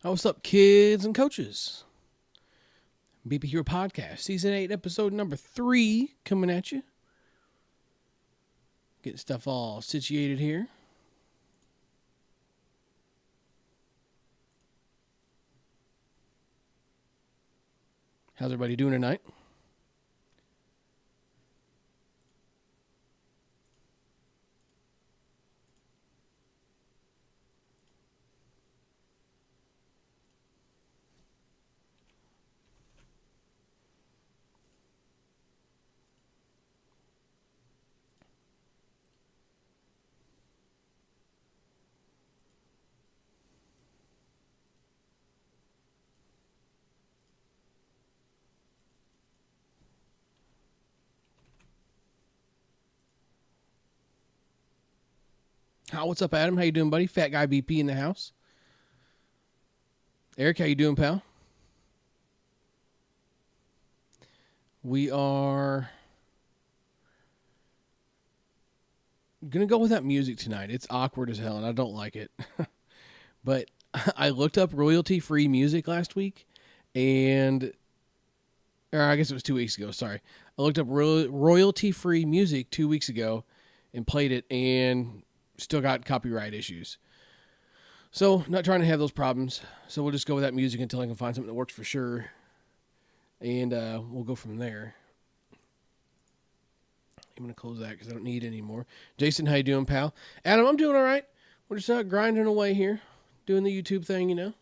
What's up, kids and coaches? BP Hero Podcast, Season 8, Episode number 3, coming at you. Getting stuff all situated here. How's everybody doing tonight? What's up, Adam? How you doing, buddy? Fat Guy BP in the house. Eric, how you doing, pal? We are going to go without music tonight. It's awkward as hell, and I don't like it. But I looked up royalty-free music last week, or I guess it was 2 weeks ago, sorry. I looked up royalty-free music 2 weeks ago and played it, and still got copyright issues. So, not trying to have those problems. So, we'll just go with that music until I can find something that works for sure. And we'll go from there. I'm going to close that because I don't need it anymore. Jason, how you doing, pal? Adam, I'm doing all right. We're just grinding away here. Doing the YouTube thing, you know.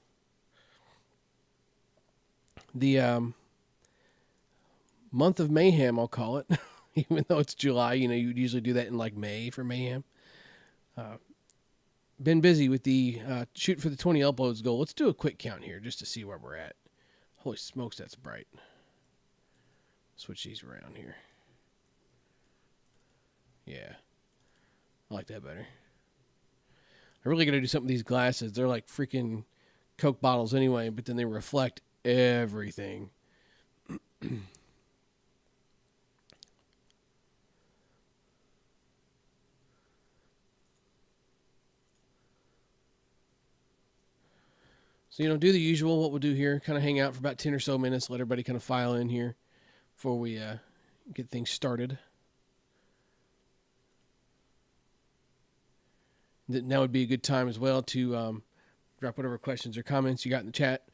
The month of mayhem, I'll call it. Even though it's July, you know, you'd usually do that in like May for mayhem. Been busy with the shoot for the 20 uploads goal. Let's do a quick count here just to see where we're at. Holy smokes, that's bright. Switch these around here. Yeah. I like that better. I really got to do something with these glasses. They're like freaking Coke bottles anyway, but then they reflect everything. So, you know, do the usual, what we'll do here, kind of hang out for about 10 or so minutes, let everybody kind of file in here before we get things started. Now would be a good time as well to drop whatever questions or comments you got in the chat,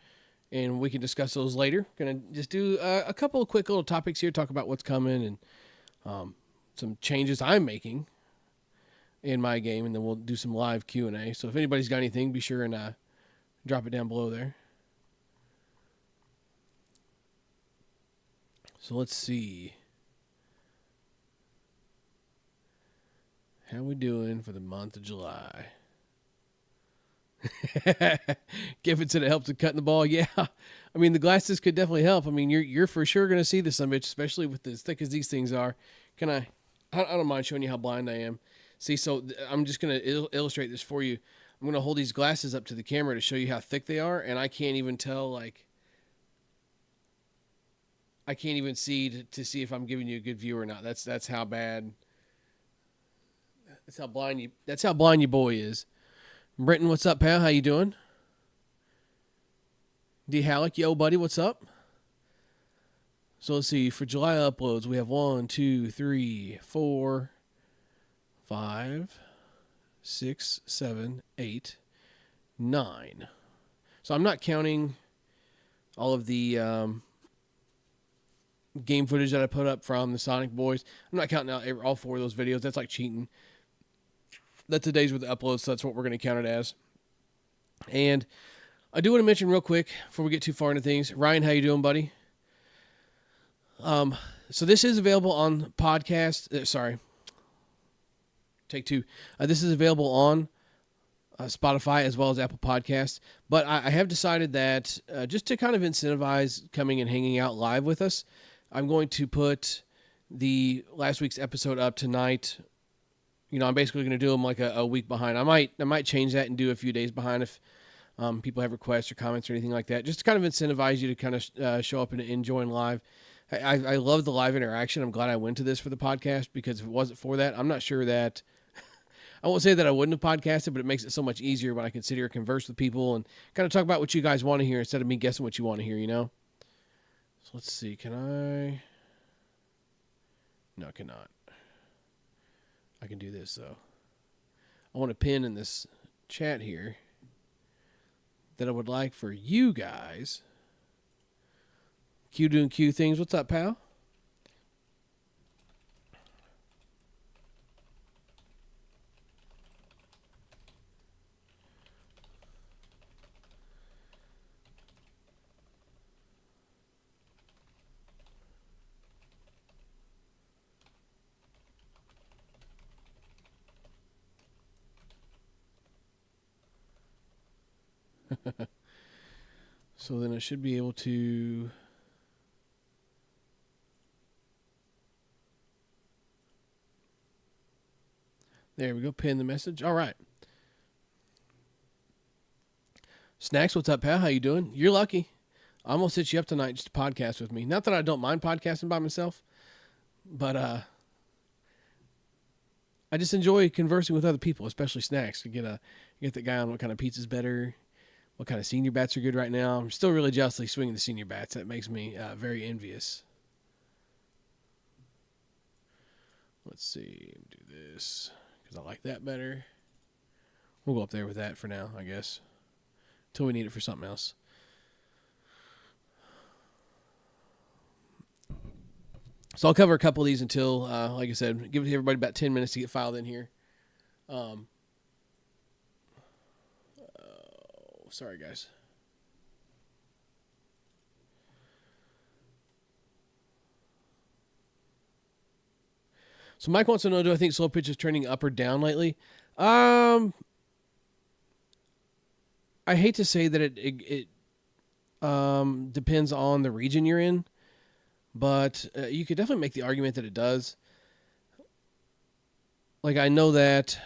and we can discuss those later. Going to just do a couple of quick little topics here, talk about what's coming and some changes I'm making in my game, and then we'll do some live Q&A. So if anybody's got anything, be sure and drop it down below there. So let's see. How we doing for the month of July? Giffen said it helps with cutting the ball. Yeah. I mean, the glasses could definitely help. I mean, you're for sure going to see this, especially with as thick as these things are. I don't mind showing you how blind I am. See, so I'm just going to illustrate this for you. I'm going to hold these glasses up to the camera to show you how thick they are, and I can't even tell, like, I can't even see to see if I'm giving you a good view or not. That's how bad, that's how blind your boy is. Brenton, what's up, pal? How you doing? D. Halleck, yo, buddy, what's up? So let's see, for July uploads, we have 1, 2, 3, 4, 5, 6, 7, 8, 9. So I'm not counting all of the game footage that I put up from the Sonic Boys. I'm not counting out all 4 of those videos. That's like cheating. That's the days with the uploads, so that's what we're going to count it as. And I do want to mention real quick before we get too far into things. Ryan, how you doing, buddy? So this is available on podcast. Take 2. This is available on Spotify as well as Apple Podcasts. But I have decided that just to kind of incentivize coming and hanging out live with us, I'm going to put the last week's episode up tonight. You know, I'm basically going to do them like a week behind. I might change that and do a few days behind if people have requests or comments or anything like that. Just to kind of incentivize you to kind of show up and join live. I love the live interaction. I'm glad I went to this for the podcast, because if it wasn't for that, I'm not sure that I won't say that I wouldn't have podcasted, but it makes it so much easier when I can sit here and converse with people and kind of talk about what you guys want to hear instead of me guessing what you want to hear, So let's see. Can I? No, I cannot. I can do this, though. I want to pin in this chat here that I would like for you guys. Q doing Q things. What's up, pal? So then I should be able to... There we go. Pin the message. All right. Snacks, what's up, pal? How you doing? You're lucky. I'm going to sit you up tonight just to podcast with me. Not that I don't mind podcasting by myself, but I just enjoy conversing with other people, especially Snacks. Get that guy on what kind of pizza's better, what kind of senior bats are good right now. I'm still really justly swinging the senior bats. That makes me very envious. Let's see. Do this because I like that better. We'll go up there with that for now, I guess, until we need it for something else. So I'll cover a couple of these until, like I said, give everybody about 10 minutes to get filed in here. Sorry, guys. So Mike wants to know, do I think slow pitch is trending up or down lately? I hate to say that it depends on the region you're in, but you could definitely make the argument that it does. Like, I know that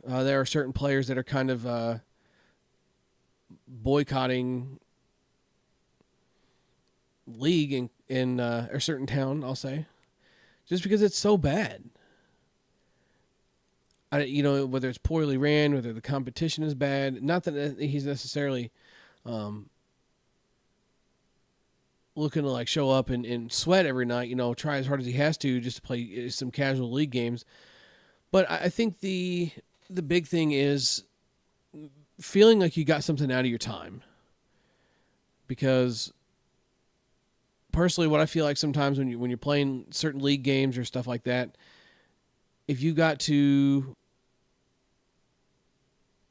there are certain players that are kind of boycotting league in a certain town, I'll say, just because it's so bad. Whether it's poorly ran, whether the competition is bad. Not that he's necessarily looking to like show up and sweat every night, try as hard as he has to just to play some casual league games. But I think the big thing is feeling like you got something out of your time. Because personally, what I feel like sometimes when you're playing certain league games or stuff like that, if you got to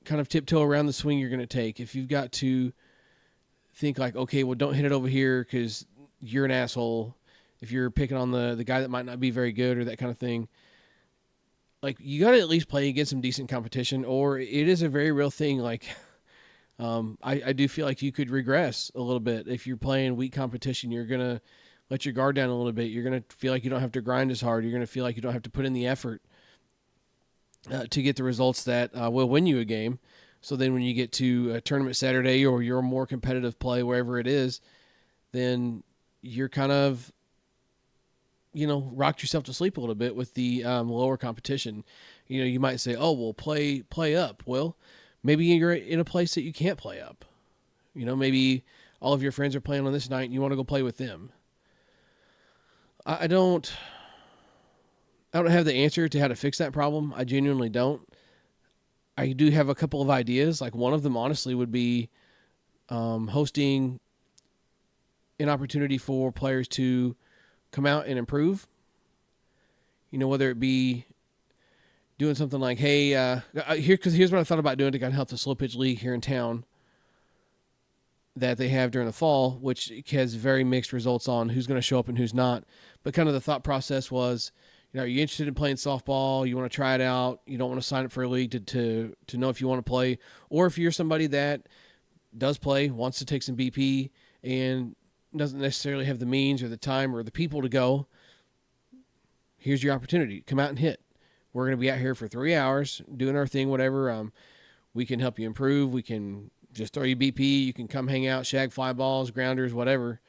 kind of tiptoe around the swing you're going to take, if you've got to think like, okay, well, don't hit it over here because you're an asshole, if you're picking on the guy that might not be very good or that kind of thing, like, you got to at least play against some decent competition, or it is a very real thing. Like, I do feel like you could regress a little bit. If you're playing weak competition, you're going to let your guard down a little bit. You're going to feel like you don't have to grind as hard. You're going to feel like you don't have to put in the effort to get the results that will win you a game. So then when you get to a tournament Saturday or your more competitive play, wherever it is, then you're kind of, rocked yourself to sleep a little bit with the lower competition. You might say, oh, well, play up. Well, maybe you're in a place that you can't play up. Maybe all of your friends are playing on this night and you want to go play with them. I don't have the answer to how to fix that problem. I genuinely don't. I do have a couple of ideas. Like, one of them, honestly, would be hosting an opportunity for players to come out and improve. Whether it be doing something like, hey, here's what I thought about doing to kind of help the slow pitch league here in town that they have during the fall, which has very mixed results on who's going to show up and who's not. But kind of the thought process was, are you interested in playing softball? You want to try it out? You don't want to sign up for a league to know if you want to play, or if you're somebody that does play, wants to take some BP, and doesn't necessarily have the means or the time or the people to go, here's your opportunity. Come out and hit. We're going to be out here for 3 hours doing our thing, whatever. We can help you improve. We can just throw you BP. You can come hang out, shag fly balls, grounders, whatever.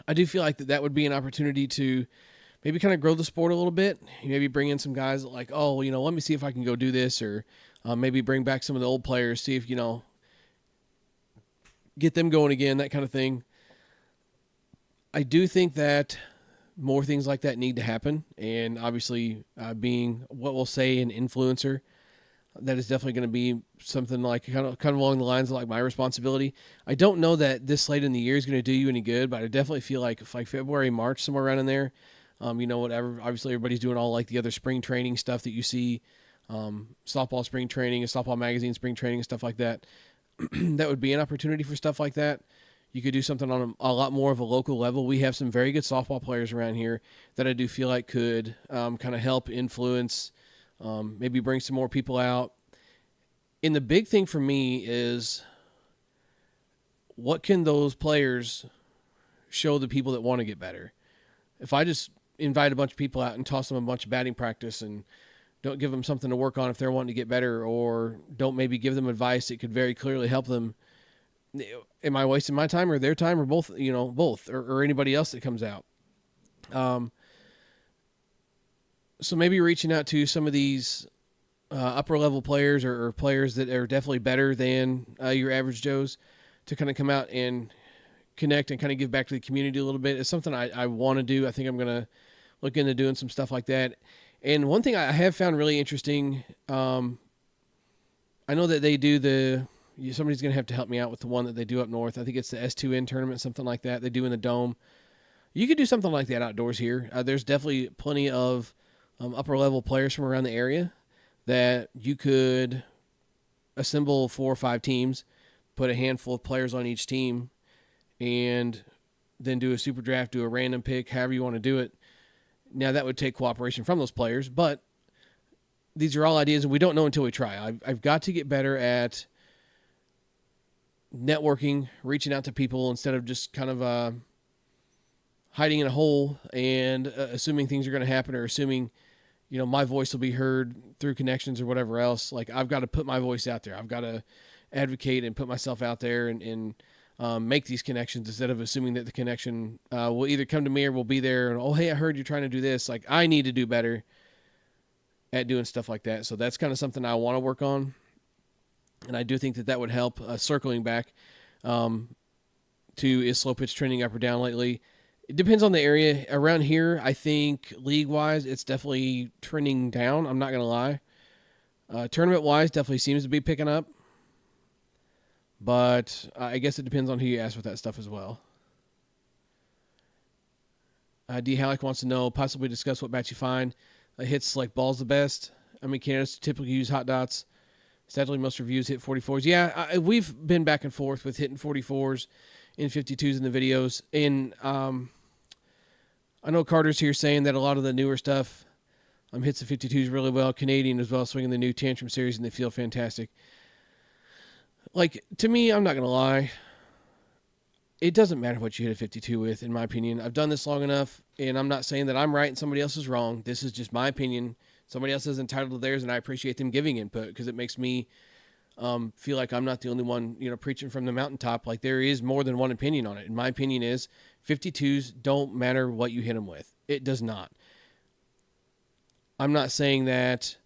I do feel like that would be an opportunity to maybe kind of grow the sport a little bit. Maybe bring in some guys that like, oh, let me see if I can go do this, or maybe bring back some of the old players, see if, get them going again, that kind of thing. I do think that more things like that need to happen. And obviously being what we'll say an influencer, that is definitely going to be something like kind of along the lines of like my responsibility. I don't know that this late in the year is going to do you any good, but I definitely feel like if like February, March, somewhere around in there, whatever, obviously everybody's doing all like the other spring training stuff that you see, softball spring training and softball magazine spring training and stuff like that. That would be an opportunity for stuff like that. You could do something on a lot more of a local level. We have some very good softball players around here that I do feel like could kind of help influence, maybe bring some more people out. And the big thing for me is, what can those players show the people that want to get better? If I just invite a bunch of people out and toss them a bunch of batting practice and don't give them something to work on if they're wanting to get better, or don't maybe give them advice that could very clearly help them, am I wasting my time or their time, or both, or anybody else that comes out? So maybe reaching out to some of these upper level players or players that are definitely better than your average Joes to kind of come out and connect and kind of give back to the community a little bit. It's something I want to do. I think I'm going to look into doing some stuff like that. And one thing I have found really interesting, I know that they do somebody's going to have to help me out with the one that they do up north. I think it's the S2N tournament, something like that. They do in the Dome. You could do something like that outdoors here. There's definitely plenty of upper level players from around the area that you could assemble 4 or 5 teams, put a handful of players on each team, and then do a super draft, do a random pick, however you want to do it. Now, that would take cooperation from those players, but these are all ideas, and we don't know until we try. I've got to get better at networking, reaching out to people instead of just kind of hiding in a hole and assuming things are going to happen, or assuming, my voice will be heard through connections or whatever else. Like, I've got to put my voice out there. I've got to advocate and put myself out there and make these connections, instead of assuming that the connection will either come to me or will be there. And, oh, hey, I heard you're trying to do this. Like, I need to do better at doing stuff like that. So that's kind of something I want to work on. And I do think that would help. Circling back to, is slow pitch trending up or down lately? It depends on the area. Around here, I think league-wise, it's definitely trending down. I'm not going to lie. Tournament-wise, definitely seems to be picking up. But I guess it depends on who you ask with that stuff as well. D. Halleck wants to know, possibly discuss what bats you find. Hits like balls the best. I mean, candidates typically use hot dots. Sadly, most reviews hit 44s. Yeah, we've been back and forth with hitting 44s and 52s in the videos. And I know Carter's here saying that a lot of the newer stuff hits the 52s really well. Canadian as well, swinging the new Tantrum series, and they feel fantastic. Like, to me, I'm not going to lie, it doesn't matter what you hit a 52 with, in my opinion. I've done this long enough, and I'm not saying that I'm right and somebody else is wrong. This is just my opinion. Somebody else is entitled to theirs, and I appreciate them giving input, because it makes me feel like I'm not the only one, preaching from the mountaintop. Like, there is more than one opinion on it. And my opinion is 52s don't matter what you hit them with. It does not. I'm not saying that.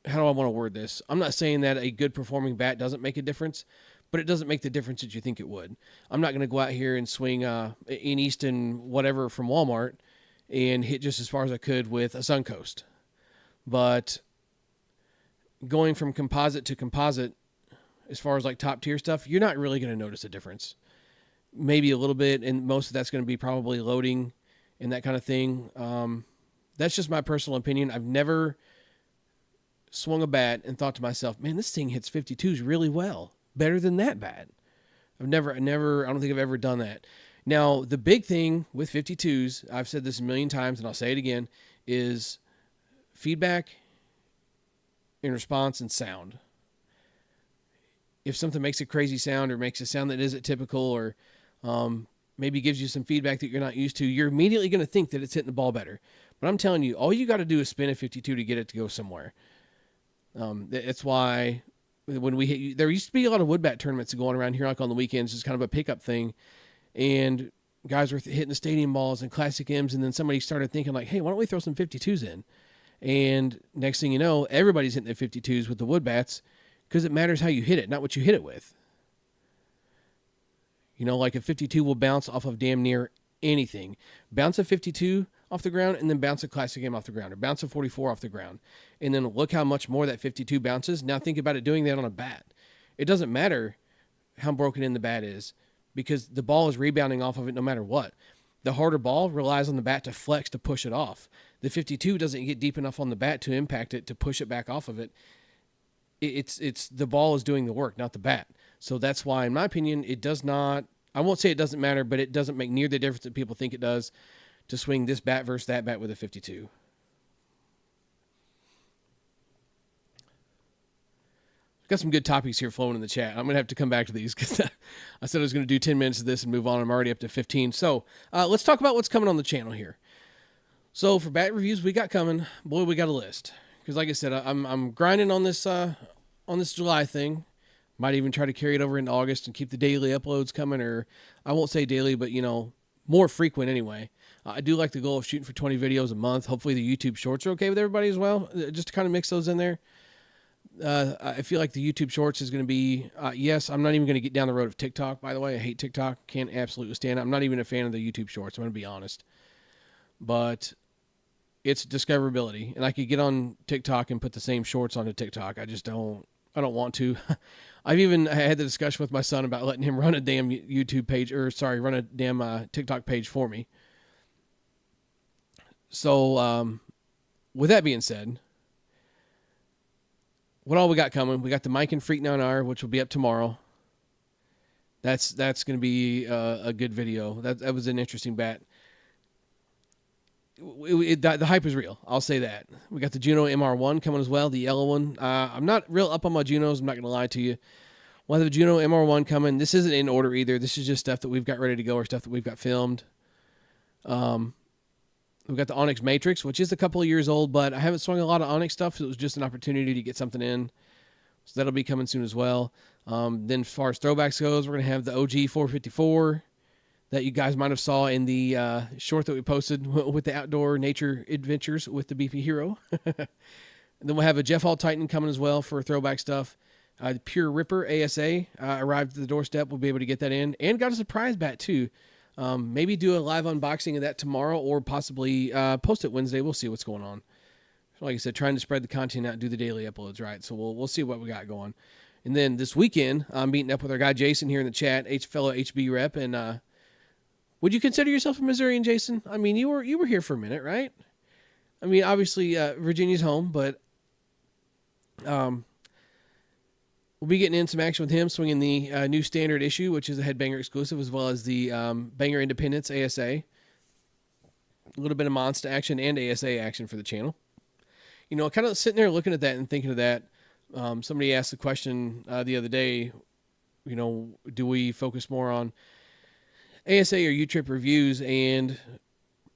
How do I want to word this? I'm not saying that a good performing bat doesn't make a difference, but it doesn't make the difference that you think it would. I'm not going to go out here and swing in Easton whatever from Walmart and hit just as far as I could with a Suncoast. But going from composite to composite, as far as like top tier stuff, you're not really going to notice a difference. Maybe a little bit, and most of that's going to be probably loading and that kind of thing. That's just my personal opinion. I've never swung a bat and thought to myself, man, this thing hits 52s really well, better than that bat. I don't think I've ever done that. Now, the big thing with 52s, I've said this a million times and I'll say it again, is feedback in response and sound. If something makes a crazy sound or makes a sound that isn't typical, or maybe gives you some feedback that you're not used to, you're immediately going to think that it's hitting the ball better. But I'm telling you, all you got to do is spin a 52 to get it to go somewhere. That's why when we hit, there used to be a lot of wood bat tournaments going around here, like on the weekends, just kind of a pickup thing. And guys were hitting the stadium balls and classic M's, and then somebody started thinking like, hey, why don't we throw some 52s in? And next thing you know, everybody's hitting their 52s with the wood bats because it matters how you hit it, not what you hit it with. Like a 52 will bounce off of damn near anything. Bounce a 52 off the ground and then bounce a classic M off the ground, or bounce a 44 off the ground. And then look how much more that 52 bounces. Now think about it doing that on a bat. It doesn't matter how broken in the bat is because the ball is rebounding off of it no matter what. The harder ball relies on the bat to flex to push it off. The 52 doesn't get deep enough on the bat to impact it, to push it back off of it. It's the ball is doing the work, not the bat. So that's why, in my opinion, it does not, I won't say it doesn't matter, but it doesn't make near the difference that people think it does to swing this bat versus that bat with a 52. Got some good topics here flowing in the chat. I'm going to have to come back to these because I said I was going to do 10 minutes of this and move on. I'm already up to 15. So let's talk about what's coming on the channel here. So for bat reviews we got coming, boy, we got a list. Because like I said, I'm grinding on this July thing. Might even try to carry it over into August and keep the daily uploads coming, or I won't say daily, but more frequent anyway. I do like the goal of shooting for 20 videos a month. Hopefully the YouTube shorts are okay with everybody as well, just to kind of mix those in there. I feel like the YouTube shorts is going to be, yes, I'm not even going to get down the road of TikTok, by the way. I hate TikTok. Can't absolutely stand it. I'm not even a fan of the YouTube shorts. I'm going to be honest. But it's discoverability. And I could get on TikTok and put the same shorts onto TikTok. I don't want to. I've even had the discussion with my son about letting him run a damn YouTube page, run a damn TikTok page for me. So, with that being said, what all we got coming? We got the Mike and Freak 9R, which will be up tomorrow. That's going to be a good video. That was an interesting bat. The hype is real. I'll say that. We got the Juno MR1 coming as well, the yellow one. I'm not real up on my Junos. I'm not going to lie to you. We'll have the Juno MR1 coming. This isn't in order either. This is just stuff that we've got ready to go or stuff that we've got filmed. We've got the Onyx Matrix, which is a couple of years old, but I haven't swung a lot of Onyx stuff, so it was just an opportunity to get something in. So that'll be coming soon as well. Then as far as throwbacks goes, we're going to have the OG 454 that you guys might have saw in the short that we posted with the outdoor nature adventures with the BP Hero. And then we'll have a Jeff Hall Titan coming as well for throwback stuff. The Pure Ripper ASA arrived at the doorstep. We'll be able to get that in. And got a surprise bat, too. Maybe do a live unboxing of that tomorrow or possibly post it Wednesday. We'll see what's going on. Like I said, trying to spread the content out and do the daily uploads, right? So we'll see what we got going. And then this weekend, I'm meeting up with our guy Jason here in the chat, fellow HB rep. And would you consider yourself a Missourian, Jason? I mean, you were here for a minute, right? I mean, obviously Virginia's home, but we'll be getting in some action with him, swinging the new standard issue, which is a Headbanger exclusive, as well as the Banger Independence ASA. A little bit of Monster action and ASA action for the channel. Kind of sitting there looking at that and thinking of that. Somebody asked the question the other day, do we focus more on ASA or U-Trip reviews? And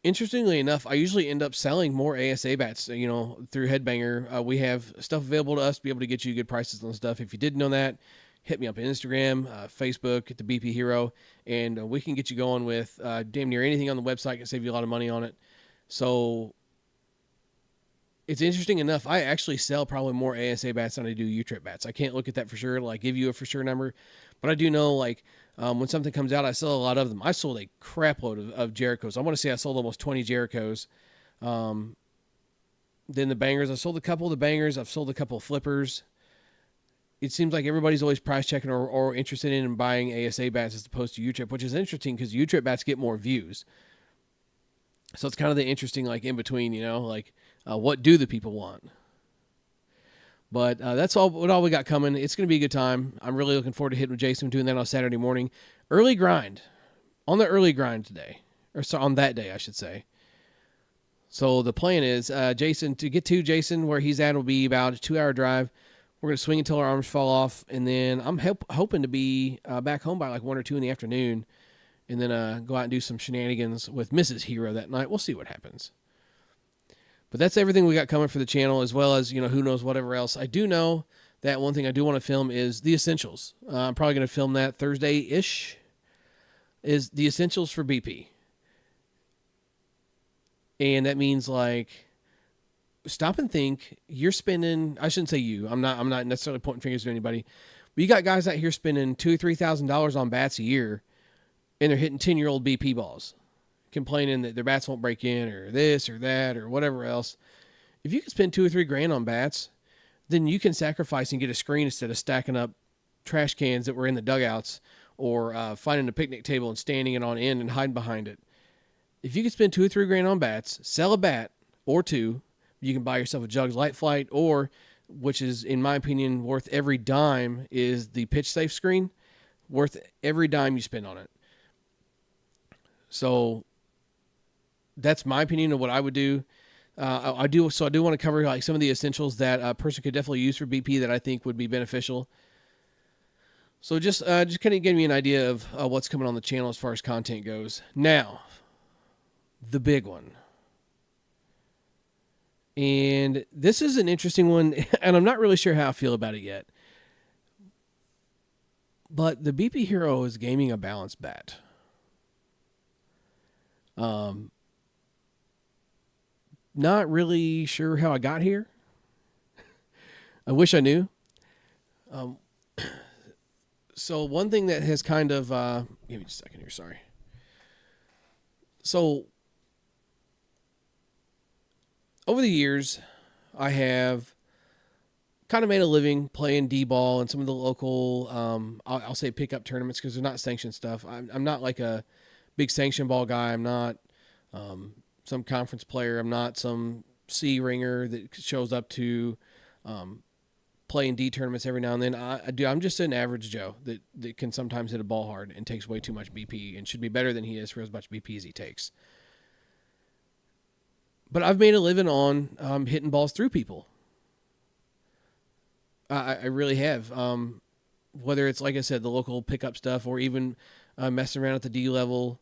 interestingly enough, I usually end up selling more ASA bats, through Headbanger. We have stuff available to us to be able to get you good prices on stuff. If you didn't know that, hit me up on Instagram, Facebook, at the BP Hero, and we can get you going with damn near anything on the website. Can save you a lot of money on it. So it's interesting enough, I actually sell probably more ASA bats than I do U-Trip bats. I can't look at that for sure, give you a for sure number, but I do know, when something comes out, I sell a lot of them. I sold a crap load of Jerichos. I want to say I sold almost 20 Jerichos. Then the bangers, I sold a couple of the bangers. I've sold a couple of flippers. It seems like everybody's always price checking or interested in buying ASA bats as opposed to U-Trip, which is interesting because U-Trip bats get more views. So it's kind of the interesting, in between, what do the people want? But that's all we got coming. It's going to be a good time. I'm really looking forward to hitting with Jason, doing that on Saturday morning. Early grind. On the early grind today. Or on that day, I should say. So the plan is, to get to Jason, where he's at, will be about a 2-hour drive. We're going to swing until our arms fall off. And then I'm hoping to be back home by 1 or 2 in the afternoon. And then go out and do some shenanigans with Mrs. Hero that night. We'll see what happens. But that's everything we got coming for the channel, as well as, who knows, whatever else. I do know that one thing I do want to film is the Essentials. I'm probably going to film that Thursday-ish. is the essentials for BP. And that means like stop and think. You're spending, I shouldn't say you, I'm not necessarily pointing fingers to anybody, but you got guys out here spending $2,000 or $3,000 on bats a year, and they're hitting 10-year-old BP balls, complaining that their bats won't break in or this or that or whatever else. If you can spend $2,000 or $3,000 on bats, then you can sacrifice and get a screen instead of stacking up trash cans that were in the dugouts or finding a picnic table and standing it on end and hiding behind it. If you can spend $2,000 or $3,000 on bats, sell a bat or two, you can buy yourself a Jugs Light Flight, or, which is, in my opinion, worth every dime, is the Pitch Safe screen. Worth every dime you spend on it. So that's my opinion of what I would do. I do want to cover like some of the essentials that a person could definitely use for BP that I think would be beneficial. So just kind of give me an idea of what's coming on the channel as far as content goes. Now, the big one. And this is an interesting one, and I'm not really sure how I feel about it yet. But the BP Hero is gaming a balanced bat. Not really sure how I got here. I wish I knew. So one thing that has kind of, give me just a second here, sorry. So over the years, I have kind of made a living playing Dball and some of the local, I'll say pickup tournaments because they're not sanctioned stuff. I'm not like a big sanction ball guy. I'm not some conference player. I'm not some C ringer that shows up to play in D tournaments every now and then. I'm just an average Joe that can sometimes hit a ball hard and takes way too much BP and should be better than he is for as much BP as he takes. But I've made a living on hitting balls through people. I really have. Whether it's, like I said, the local pickup stuff or even messing around at the D level.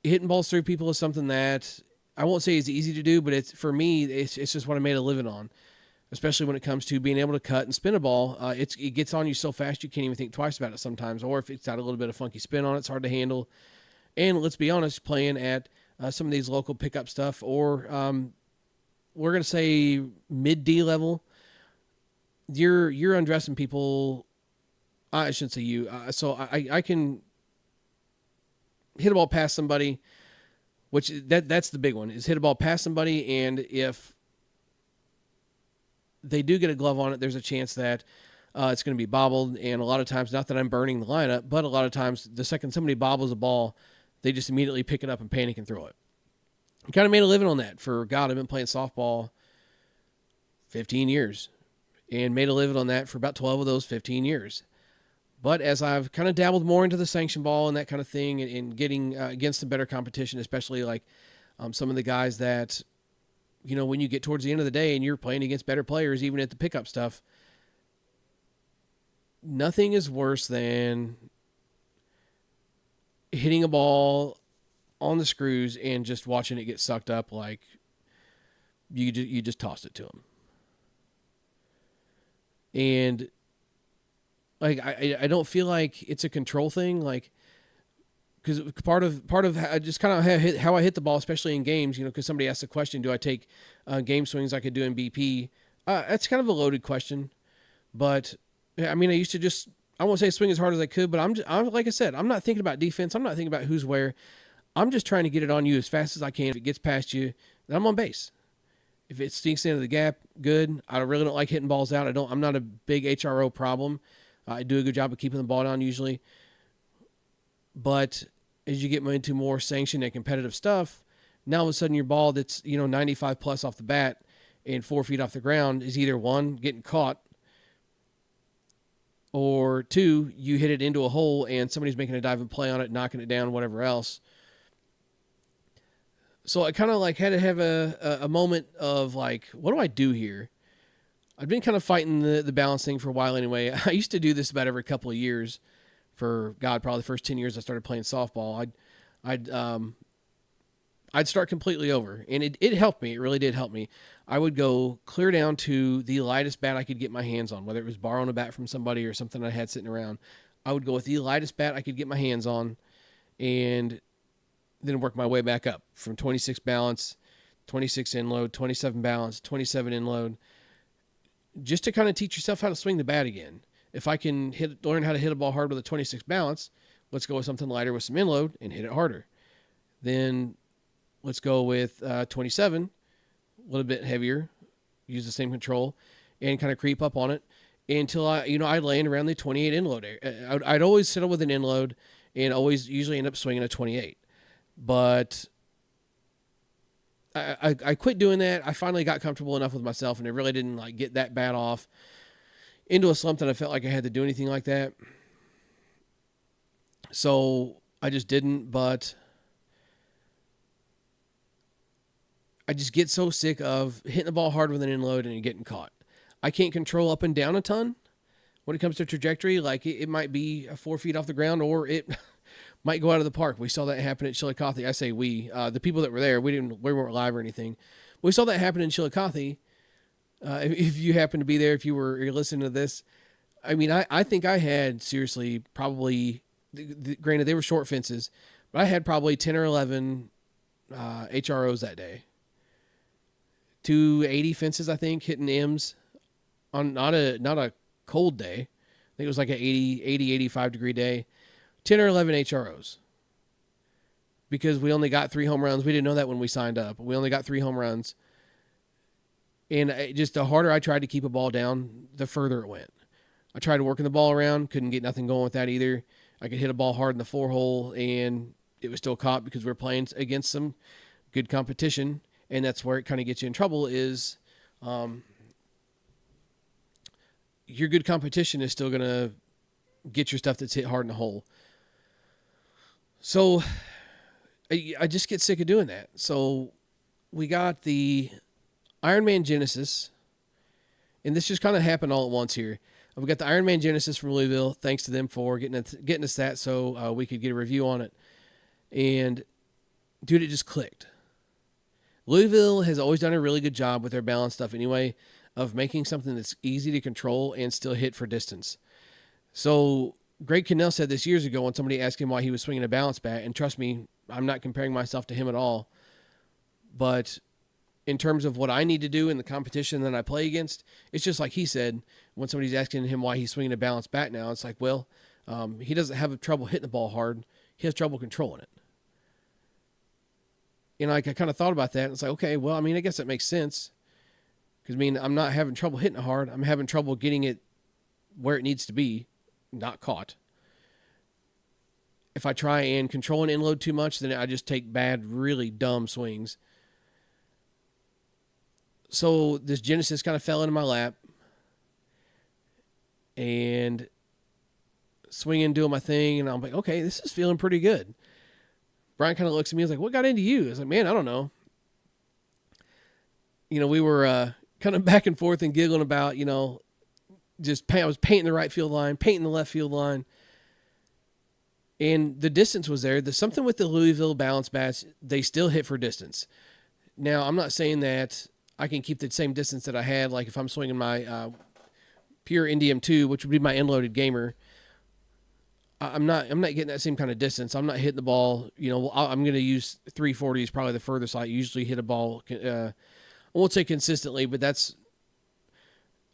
Hitting balls through people is something that I won't say is easy to do, but for me, it's just what I made a living on. Especially when it comes to being able to cut and spin a ball. It gets on you so fast you can't even think twice about it sometimes. Or if it's got a little bit of funky spin on it, it's hard to handle. And let's be honest, playing at some of these local pickup stuff, or we're going to say mid-D level, you're undressing people. I shouldn't say you. So I can hit a ball past somebody, which that's the big one, is hit a ball past somebody, and if they do get a glove on it, there's a chance that it's going to be bobbled, and a lot of times, not that I'm burning the lineup, but a lot of times the second somebody bobbles a ball, they just immediately pick it up and panic and throw it. I kind of made a living on that for, God, I've been playing softball 15 years and made a living on that for about 12 of those 15 years. But as I've kind of dabbled more into the sanction ball and that kind of thing and getting against some better competition, especially like some of the guys that, you know, when you get towards the end of the day and you're playing against better players, even at the pickup stuff, nothing is worse than hitting a ball on the screws and just watching it get sucked up like you just tossed it to them. And like I don't feel like it's a control thing, like because part of just kind of how I hit the ball, especially in games, you know, because somebody asked the question, do I take game swings like I do in BP? That's kind of a loaded question, but I mean, I used to just, I won't say swing as hard as I could, but I'm like I said, I'm not thinking about defense. I'm not thinking about who's where. I'm just trying to get it on you as fast as I can. If it gets past you, then I'm on base. If it sneaks into the gap, good. I really don't like hitting balls out. I'm not a big HRO problem. I do a good job of keeping the ball down usually. But as you get into more sanctioned and competitive stuff, now all of a sudden your ball that's, 95 plus off the bat and 4 feet off the ground is either one, getting caught, or two, you hit it into a hole and somebody's making a dive and play on it, knocking it down, whatever else. So I kind of like had to have a moment of like, what do I do here? I've been kind of fighting the balance thing for a while anyway. I used to do this about every couple of years for, God, probably the first 10 years I started playing softball. I'd start completely over, and it helped me. It really did help me. I would go clear down to the lightest bat I could get my hands on, whether it was borrowing a bat from somebody or something I had sitting around. I would go with the lightest bat I could get my hands on, and then work my way back up from 26 balance, 26 in load, 27 balance, 27 in load, just to kind of teach yourself how to swing the bat again. If I can learn how to hit a ball hard with a 26 balance, let's go with something lighter with some in load and hit it harder. Then let's go with 27, a little bit heavier, use the same control, and kind of creep up on it until I'd land around the 28 in load area. I'd always settle with an in load and always usually end up swinging a 28. But I quit doing that. I finally got comfortable enough with myself, and it really didn't like get that bad off into a slump that I felt like I had to do anything like that. So I just didn't, but I just get so sick of hitting the ball hard with an in load and getting caught. I can't control up and down a ton when it comes to trajectory. Like it might be 4 feet off the ground, or it might go out of the park. We saw that happen at Chillicothe. I say we, the people that were there, we weren't live or anything. We saw that happen in Chillicothe. If you happen to be there, if you're listening to this, I mean, I think I had seriously probably, granted they were short fences, but I had probably 10 or 11 HROs that day. 280 fences, I think, hitting M's on not a cold day. I think it was like an 85 degree day. 10 or 11 HROs. Because we only got 3 home runs. We didn't know that when we signed up. We only got 3 home runs. And just the harder I tried to keep a ball down, the further it went. I tried working the ball around. Couldn't get nothing going with that either. I could hit a ball hard in the 4-hole, and it was still caught because we were playing against some good competition. And that's where it kind of gets you in trouble is your good competition is still going to get your stuff that's hit hard in the hole. So I just get sick of doing that. So we got the Ironman Genesis, and this just kind of happened all at once here. We got the Ironman Genesis from Louisville. Thanks to them for getting us that so we could get a review on it. And, dude, it just clicked. Louisville has always done a really good job with their balance stuff anyway of making something that's easy to control and still hit for distance. So Greg Cannell said this years ago when somebody asked him why he was swinging a balance bat, and trust me, I'm not comparing myself to him at all, but in terms of what I need to do in the competition that I play against, it's just like he said when somebody's asking him why he's swinging a balance bat now. It's like, well, he doesn't have trouble hitting the ball hard. He has trouble controlling it. And I kind of thought about that, and it's like, okay, well, I mean, I guess that makes sense. Because, I mean, I'm not having trouble hitting it hard. I'm having trouble getting it where it needs to be, not caught. If I try and control an in load too much, then I just take bad, really dumb swings. So this Genesis kind of fell into my lap. And swinging, doing my thing, and I'm like, okay, this is feeling pretty good. Brian kind of looks at me and was like, what got into you? I was like, man, I don't know. We were kind of back and forth and giggling about, I was painting the right field line, painting the left field line. And the distance was there. There's something with the Louisville balance bats. They still hit for distance. Now, I'm not saying that I can keep the same distance that I had. Like if I'm swinging my pure Indium 2, which would be my end-loaded gamer, I'm not getting that same kind of distance. I'm not hitting the ball. I'm going to use 340 is probably the furthest I usually hit a ball. I won't say consistently, but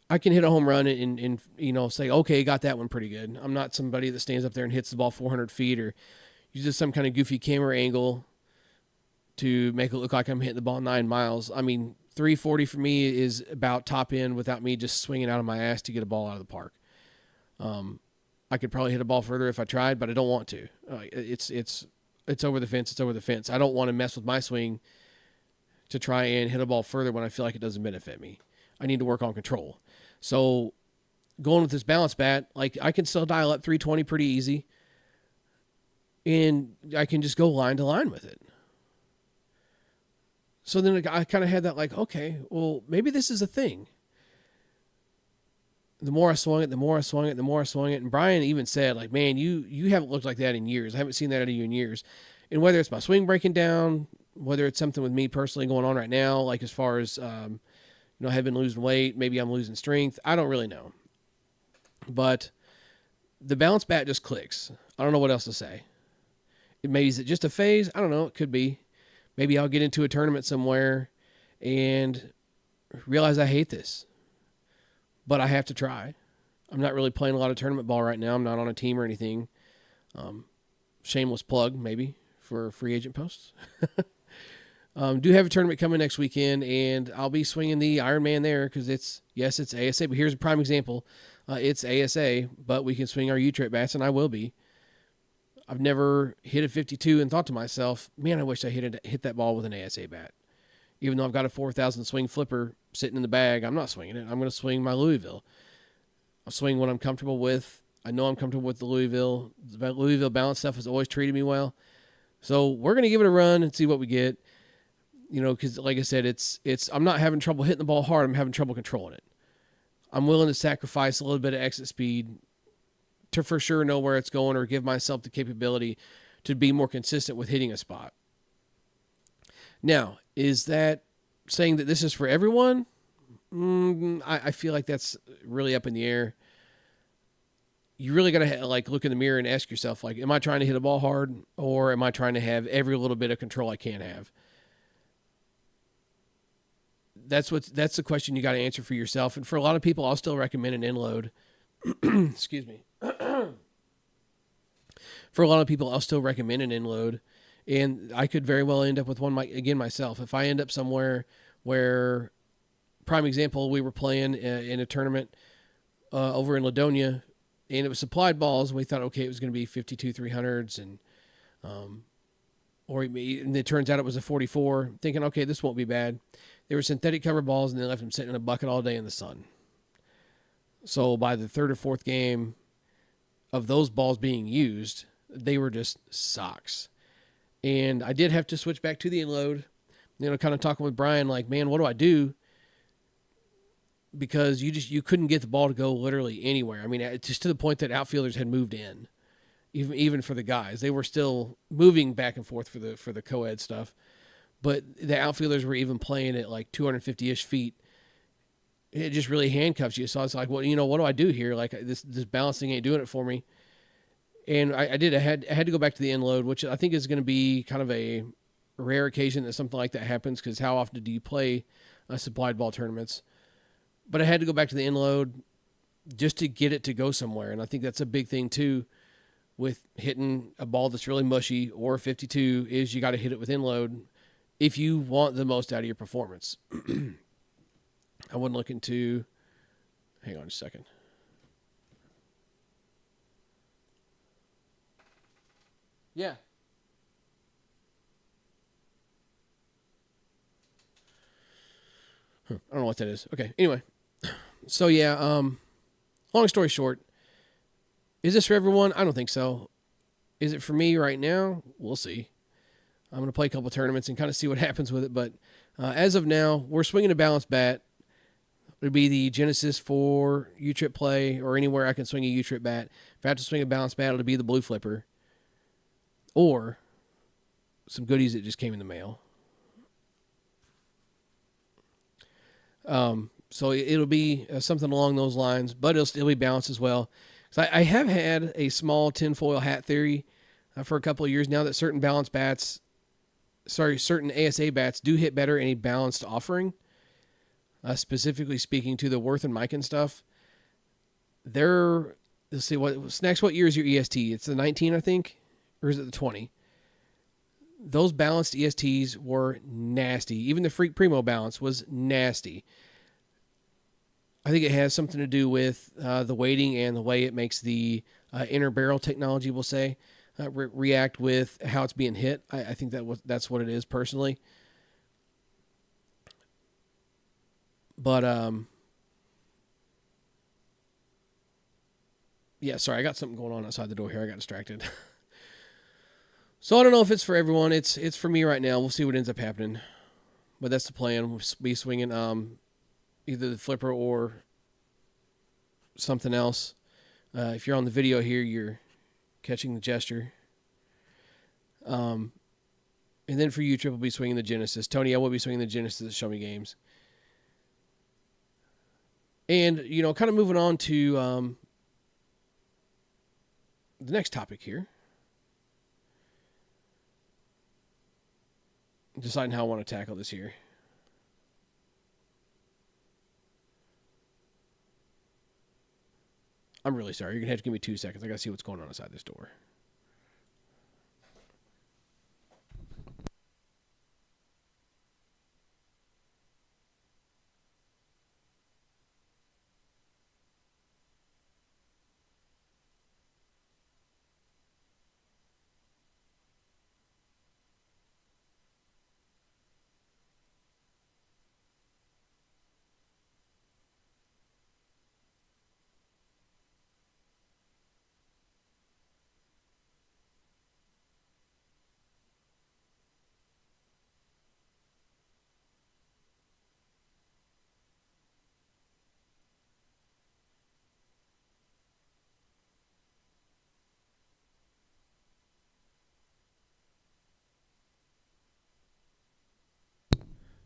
I can hit a home run and say, okay, got that one pretty good. I'm not somebody that stands up there and hits the ball 400 feet or uses some kind of goofy camera angle to make it look like I'm hitting the ball 9 miles. I mean, 340 for me is about top end without me just swinging out of my ass to get a ball out of the park. I could probably hit a ball further if I tried, but I don't want to. It's over the fence. It's over the fence. I don't want to mess with my swing to try and hit a ball further when I feel like it doesn't benefit me. I need to work on control. So going with this balance bat, like I can still dial up 320 pretty easy, and I can just go line to line with it. So then I kind of had that like, okay, well, maybe this is a thing. The more I swung it, the more I swung it, the more I swung it. And Brian even said, like, man, you haven't looked like that in years. I haven't seen that out of you in years. And whether it's my swing breaking down, whether it's something with me personally going on right now, like as far as, I have been losing weight, maybe I'm losing strength. I don't really know. But the bounce bat just clicks. I don't know what else to say. Is it just a phase? I don't know. It could be. Maybe I'll get into a tournament somewhere and realize I hate this, but I have to try. I'm not really playing a lot of tournament ball right now. I'm not on a team or anything. Shameless plug, maybe, for free agent posts. Do have a tournament coming next weekend, and I'll be swinging the Iron Man there because it's ASA, but here's a prime example. It's ASA, but we can swing our U-Trip bats, and I will be. I've never hit a 52 and thought to myself, man, I wish I hit that ball with an ASA bat. Even though I've got a 4,000 swing flipper sitting in the bag, I'm not swinging it. I'm going to swing my Louisville. I'll swing what I'm comfortable with. I know I'm comfortable with the Louisville. The Louisville balance stuff has always treated me well. So we're going to give it a run and see what we get. You know, because like I said, I'm not having trouble hitting the ball hard. I'm having trouble controlling it. I'm willing to sacrifice a little bit of exit speed to for sure know where it's going or give myself the capability to be more consistent with hitting a spot. Now, is that saying that this is for everyone? I feel like that's really up in the air. You really got to look in the mirror and ask yourself, am I trying to hit a ball hard, or am I trying to have every little bit of control I can have? That's the question you got to answer for yourself. And for a lot of people, I'll still recommend an end load. Excuse me. For a lot of people, I'll still recommend an end load. And I could very well end up with one myself. If I end up somewhere where, prime example, we were playing in a tournament over in Ladonia, and it was supplied balls. We thought, okay, it was going to be 52 300s, and it turns out it was a 44. Thinking, okay, this won't be bad. They were synthetic cover balls, and they left them sitting in a bucket all day in the sun. So by the third or fourth game of those balls being used, they were just socks. And I did have to switch back to the end load, kind of talking with Brian, man, what do I do? Because you couldn't get the ball to go literally anywhere. I mean, just to the point that outfielders had moved in, even for the guys. They were still moving back and forth for the co-ed stuff. But the outfielders were even playing at 250-ish feet. It just really handcuffs you. So I was like, well, what do I do here? This balancing ain't doing it for me. And I had to go back to the end load, which I think is going to be kind of a rare occasion that something like that happens, because how often do you play supplied ball tournaments? But I had to go back to the end load just to get it to go somewhere. And I think that's a big thing too with hitting a ball that's really mushy or a 52 is you got to hit it with end load if you want the most out of your performance. I wouldn't look into, hang on a second. Yeah. I don't know what that is. Okay. Anyway. So yeah, long story short, is this for everyone? I don't think so. Is it for me right now? We'll see. I'm going to play a couple tournaments and kind of see what happens with it. But as of now, we're swinging a balanced bat. It would be the Genesis for U-Trip play, or anywhere I can swing a U-Trip bat. If I have to swing a balanced bat, it'll be the Blue Flipper. Or some goodies that just came in the mail. So it'll be something along those lines, but it'll still be balanced as well. So I have had a small tinfoil hat theory for a couple of years now that certain certain ASA bats do hit better in a balanced offering. Specifically speaking to the Worth and Mikan stuff. Let's see, what year is your EST? It's the 19, I think, or is it the 20? Those balanced ESTs were nasty. Even the Freak Primo balance was nasty. I think it has something to do with the weighting and the way it makes the inner barrel technology, we'll say, react with how it's being hit. I think that's what it is personally. But, yeah, sorry, I got something going on outside the door here. I got distracted. So I don't know if it's for everyone. It's for me right now. We'll see what ends up happening. But that's the plan. We'll be swinging either the flipper or something else. If you're on the video here, you're catching the gesture. And then for you, Triple B swinging the Genesis. Tony, I will be swinging the Genesis at Show Me Games. And, kind of moving on to the next topic here. Deciding how I want to tackle this here. I'm really sorry. You're going to have to give me 2 seconds. I got to see what's going on inside this door.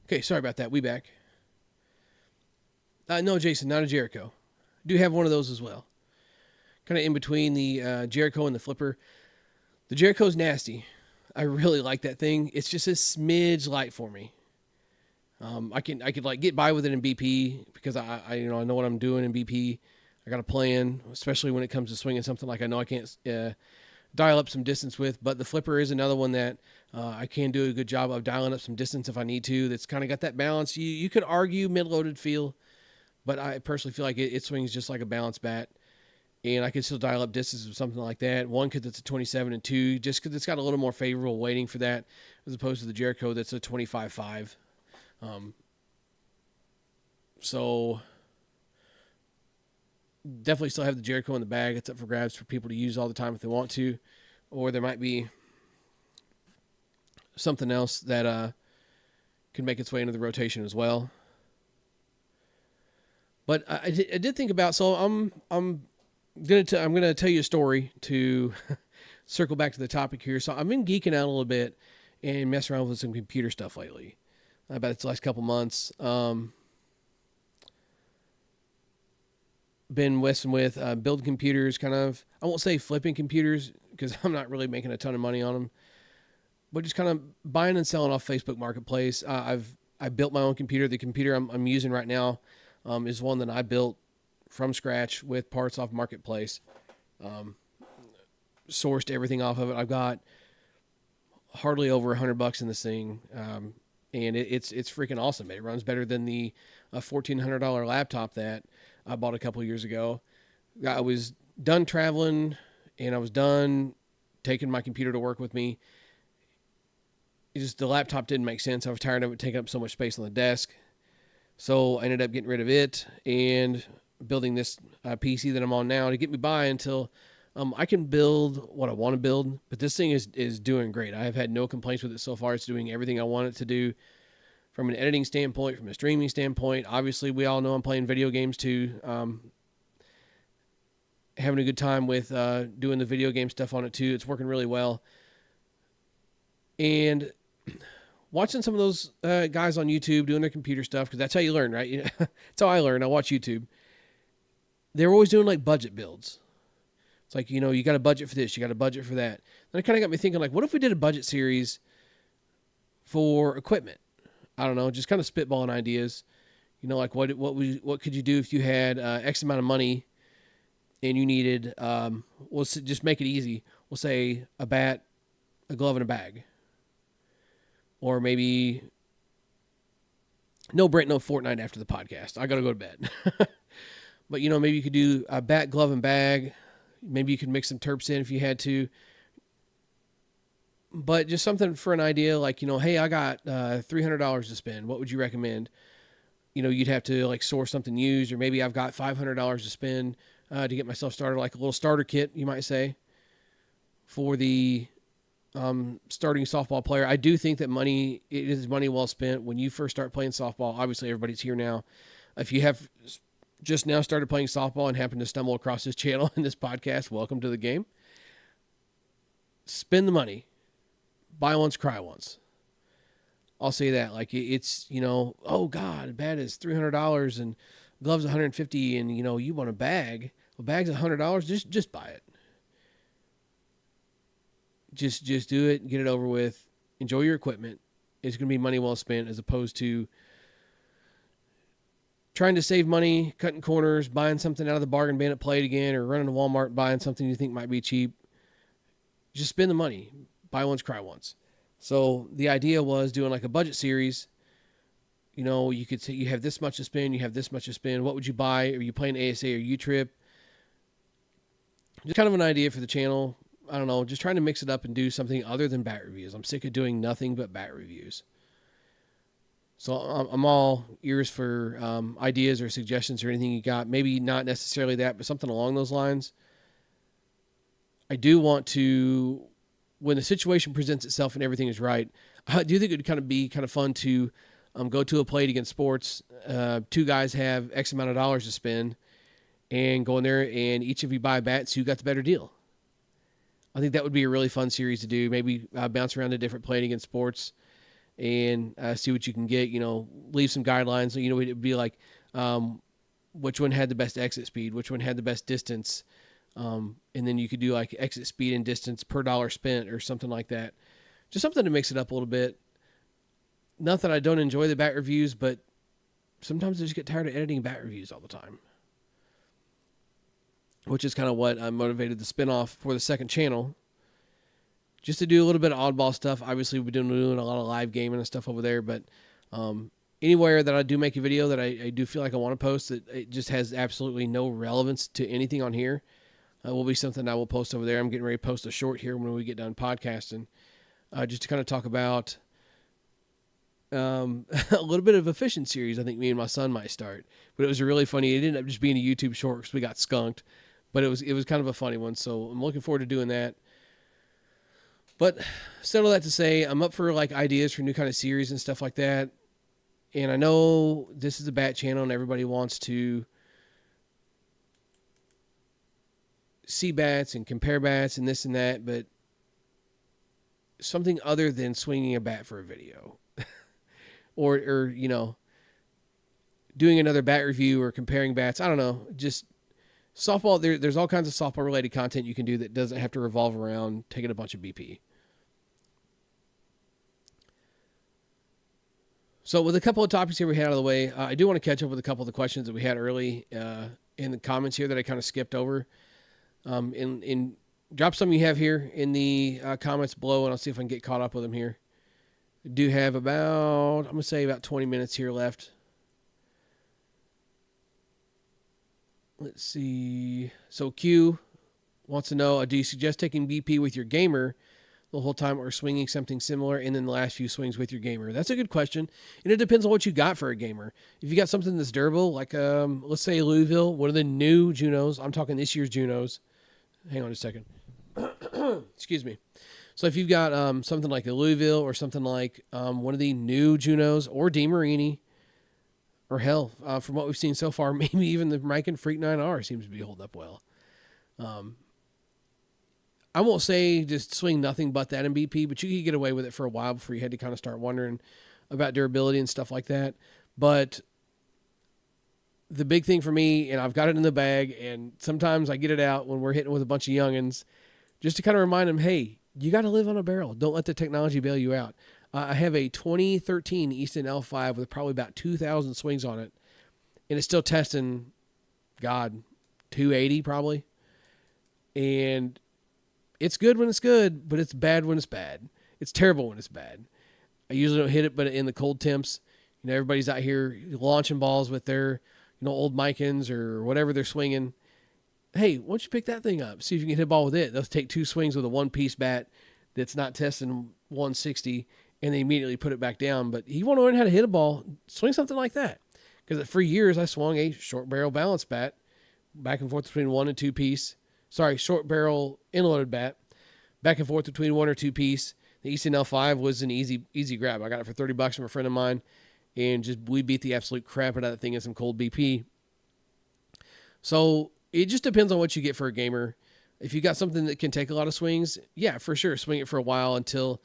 Okay, sorry about that. We back. No, Jason, not a Jericho. Do have one of those as well. Kind of in between the Jericho and the flipper. The Jericho's nasty. I really like that thing. It's just a smidge light for me. I could like get by with it in BP because I know what I'm doing in BP. I got a plan, especially when it comes to swinging something like I know I can't dial up some distance with. But the flipper is another one that I can do a good job of dialing up some distance if I need to. That's kind of got that balance. You could argue mid-loaded feel, but I personally feel like it swings just like a balanced bat. And I can still dial up distance with something like that. One, because it's a 27 and 2, just because it's got a little more favorable weighting for that, as opposed to the Jericho that's a 25.5. So definitely still have the Jericho in the bag. It's up for grabs for people to use all the time if they want to, or there might be something else that can make its way into the rotation as well. But I did think about, so I'm gonna tell you a story to circle back to the topic here. So I've been geeking out a little bit and messing around with some computer stuff lately. About the last couple months. Been messing with building computers, kind of. I won't say flipping computers because I'm not really making a ton of money on them, but just kind of buying and selling off Facebook Marketplace. I built my own computer. The computer I'm using right now is one that I built from scratch with parts off Marketplace. Sourced everything off of it. I've got hardly over $100 in this thing. And it's freaking awesome. It runs better than the $1,400 laptop that I bought a couple of years ago. I was done traveling, and I was done taking my computer to work with me. The laptop didn't make sense. I was tired of it taking up so much space on the desk. So I ended up getting rid of it and building this PC that I'm on now to get me by until I can build what I want to build. But this thing is doing great. I have had no complaints with it so far. It's doing everything I want it to do from an editing standpoint, from a streaming standpoint. Obviously, we all know I'm playing video games too. Having a good time with doing the video game stuff on it too. It's working really well. And watching some of those guys on YouTube doing their computer stuff, because that's how you learn, right? That's how I learn. I watch YouTube. They're always doing like budget builds. It's like, you got a budget for this, you got a budget for that. Then it kind of got me thinking, like, what if we did a budget series for equipment? I don't know, just kind of spitballing ideas. Like what could you do if you had X amount of money and you needed, we'll just make it easy. We'll say a bat, a glove, and a bag. Or maybe no Brent, no Fortnite after the podcast. I got to go to bed. But, maybe you could do a bat, glove, and bag. Maybe you could mix some terps in if you had to. But just something for an idea like, hey, I got $300 to spend. What would you recommend? You'd have to like source something used, or maybe I've got $500 to spend to get myself started, like a little starter kit, you might say, for the starting softball player. I do think that it is money well spent when you first start playing softball. Obviously, everybody's here now. If you have just now started playing softball and happen to stumble across this channel and this podcast, welcome to the game. Spend the money. Buy once, cry once. I'll say that. Like, it's, oh God, a bat is $300 and gloves $150, and you want a bag. A bag's $100. Just buy it. Just do it, get it over with, enjoy your equipment. It's going to be money well spent, as opposed to trying to save money, cutting corners, buying something out of the bargain bin at Play It Again, or running to Walmart, buying something you think might be cheap. Just spend the money. Buy once, cry once. So the idea was doing like a budget series. You know, you could say you have this much to spend, you have this much to spend. What would you buy? Are you playing ASA or U-Trip? Just kind of an idea for the channel. I don't know, just trying to mix it up and do something other than bat reviews. I'm sick of doing nothing but bat reviews. So I'm all ears for ideas or suggestions or anything you got. Maybe not necessarily that, but something along those lines. I do want to, when the situation presents itself and everything is right, I do think it would be kind of fun to go to a Play It Again Sports. Two guys have X amount of dollars to spend, and go in there and each of you buy a bat, so you got the better deal. I think that would be a really fun series to do. Maybe bounce around to different Play It Again Sports and see what you can get. You know, leave some guidelines. You know, it would be like which one had the best exit speed, which one had the best distance. And then you could do like exit speed and distance per dollar spent or something like that. Just something to mix it up a little bit. Not that I don't enjoy the bat reviews, but sometimes I just get tired of editing bat reviews all the time. Which is kind of what motivated the spinoff for the second channel. Just to do a little bit of oddball stuff. Obviously, we've been doing a lot of live gaming and stuff over there, but anywhere that I do make a video that I do feel like I want to post, that it just has absolutely no relevance to anything on here, will be something I will post over there. I'm getting ready to post a short here when we get done podcasting, just to kind of talk about a little bit of a fishing series I think me and my son might start. But it was really funny. It ended up just being a YouTube short because we got skunked. But it was kind of a funny one, so I'm looking forward to doing that. But said all that to say, I'm up for like ideas for new kind of series and stuff like that. And I know this is a bat channel and everybody wants to see bats and compare bats and this and that, but something other than swinging a bat for a video. or you know, doing another bat review or comparing bats. I don't know, just softball. There's all kinds of softball related content you can do that doesn't have to revolve around taking a bunch of BP. So with a couple of topics here we had out of the way, I do want to catch up with a couple of the questions that we had early in the comments here that I kind of skipped over. And drop some you have here in the comments below, and I'll see if I can get caught up with them here. I do have about 20 minutes here left. Let's see. So Q wants to know, do you suggest taking BP with your gamer the whole time or swinging something similar and then the last few swings with your gamer? That's a good question. And it depends on what you got for a gamer. If you got something that's durable, like let's say Louisville, one of the new Junos, I'm talking this year's Junos. Hang on a second. Excuse me. So if you've got something like a Louisville or something like one of the new Junos or DeMarini, or hell, from what we've seen so far, maybe even the Mikan Freak 9R seems to be holding up well. I won't say just swing nothing but that in BP, but you could get away with it for a while before you had to kind of start wondering about durability and stuff like that. But the big thing for me, and I've got it in the bag, and sometimes I get it out when we're hitting with a bunch of youngins, just to kind of remind them, hey, you got to live on a barrel. Don't let the technology bail you out. I have a 2013 Easton L5 with probably about 2,000 swings on it, and it's still testing, 280 probably. And it's good when it's good, but it's bad when it's bad. It's terrible when it's bad. I usually don't hit it, but in the cold temps, you know, everybody's out here launching balls with their, old Mikans or whatever they're swinging. Hey, why don't you pick that thing up? See if you can hit a ball with it. They'll take 2 swings with a one-piece bat that's not testing 160, and they immediately put it back down. But you want to learn how to hit a ball, swing something like that. Because for years, I swung a short barrel balance bat back and forth between 1 and 2 piece. Short barrel inloaded bat, back and forth between 1 or 2 piece. The Easton L5 was an easy grab. I got it for $30 from a friend of mine, and we beat the absolute crap out of that thing in some cold BP. So it just depends on what you get for a gamer. If you got something that can take a lot of swings, yeah, for sure, swing it for a while until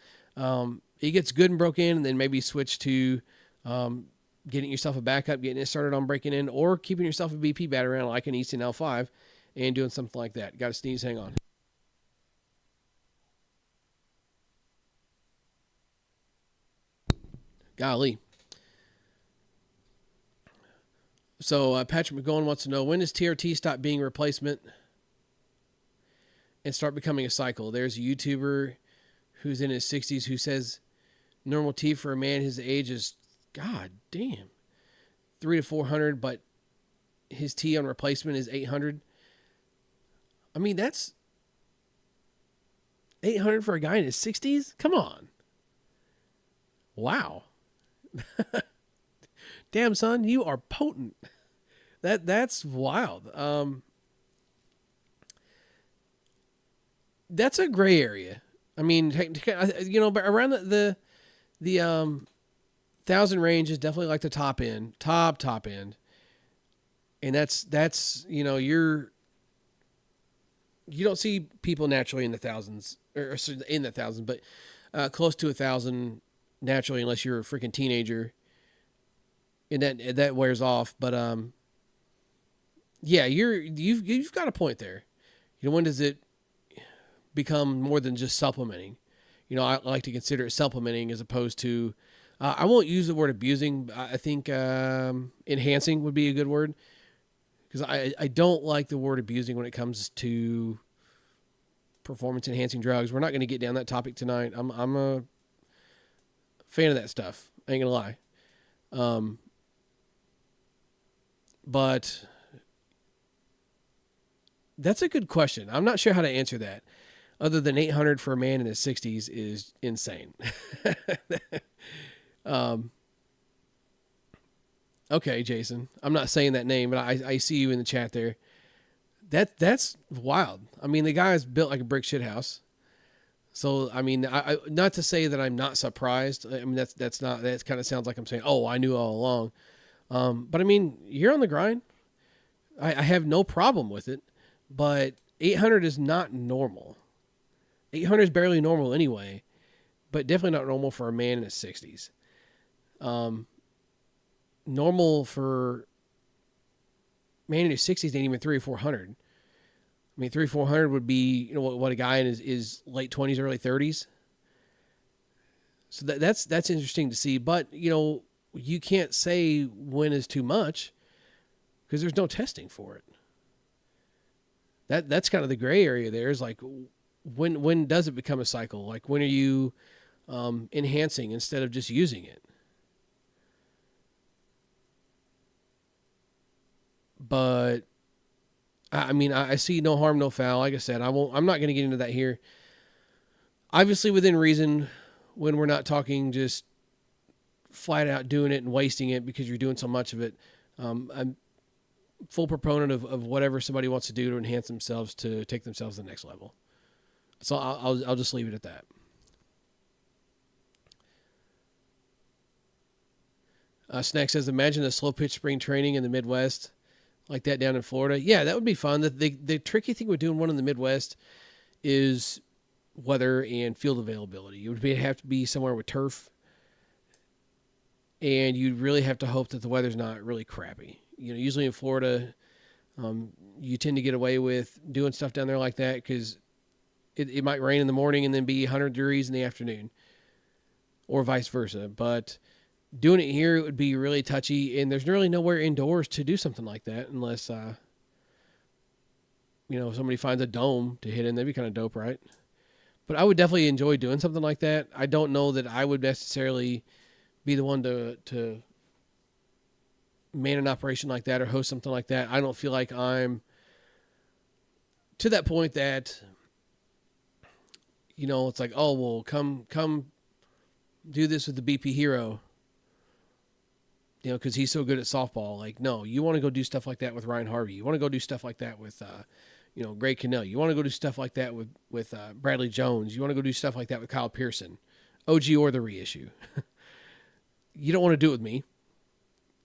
it gets good and broke in, and then maybe switch to getting yourself a backup, getting it started on breaking in, or keeping yourself a BP bat around like an Easton L5 and doing something like that. Got to sneeze, hang on. Golly. So Patrick McGowan wants to know, when does TRT stop being a replacement and start becoming a cycle? There's a YouTuber who's in his 60s who says normal T for a man his age is, God damn, 300 to 400, but his T on replacement is 800. I mean, that's 800 for a guy in his 60s? Come on. Wow. Damn, son, you are potent. That's wild. That's a gray area. I mean, but around the 1,000 range is definitely like the top end, top end, and that's you don't see people naturally in the thousands or in the thousands, but close to 1,000 naturally, unless you're a freaking teenager. And that wears off, but yeah, you've got a point there. When does it become more than just supplementing? I like to consider it supplementing as opposed to. I won't use the word abusing. I think enhancing would be a good word, because I don't like the word abusing when it comes to performance enhancing drugs. We're not going to get down that topic tonight. I'm a fan of that stuff. I ain't gonna lie. But that's a good question. I'm not sure how to answer that. Other than 800 for a man in his 60s is insane. Okay, Jason. I'm not saying that name, but I see you in the chat there. That's wild. I mean, the guy's built like a brick shit house. So, I mean, I not to say that I'm not surprised. I mean, that kind of sounds like I'm saying, oh, I knew all along. But I mean, you're on the grind. I have no problem with it, but 800 is not normal. 800 is barely normal anyway, but definitely not normal for a man in his 60s. Normal for man in his 60s ain't even 300 or 400. I mean, 300, 400 would be, what a guy in his late 20s, early 30s. So that's interesting to see, but you can't say when is too much because there's no testing for it. That's kind of the gray area there, is like, when does it become a cycle? Like, when are you enhancing instead of just using it? But I mean, I see no harm, no foul. Like I said, I'm not going to get into that here. Obviously within reason, when we're not talking just flat out doing it and wasting it because you're doing so much of it. I'm full proponent of whatever somebody wants to do to enhance themselves, to take themselves to the next level. So I'll just leave it at that. Snack says, imagine a slow pitch spring training in the Midwest like that down in Florida. Yeah, that would be fun. The tricky thing with doing one in the Midwest is weather and field availability. You would have to be somewhere with turf, and you'd really have to hope that the weather's not really crappy. Usually in Florida, you tend to get away with doing stuff down there like that because it might rain in the morning and then be 100 degrees in the afternoon, or vice versa. But doing it here, it would be really touchy, and there's really nowhere indoors to do something like that unless, somebody finds a dome to hit in. That'd be kind of dope, right? But I would definitely enjoy doing something like that. I don't know that I would necessarily be the one to man an operation like that or host something like that. I don't feel like I'm to that point that, it's like, oh, well, come do this with the BP Hero, because he's so good at softball. Like, no, you want to go do stuff like that with Ryan Harvey. You want to go do stuff like that with, Greg Cannell. You want to go do stuff like that with Bradley Jones. You want to go do stuff like that with Kyle Pearson, OG or the reissue. You don't want to do it with me.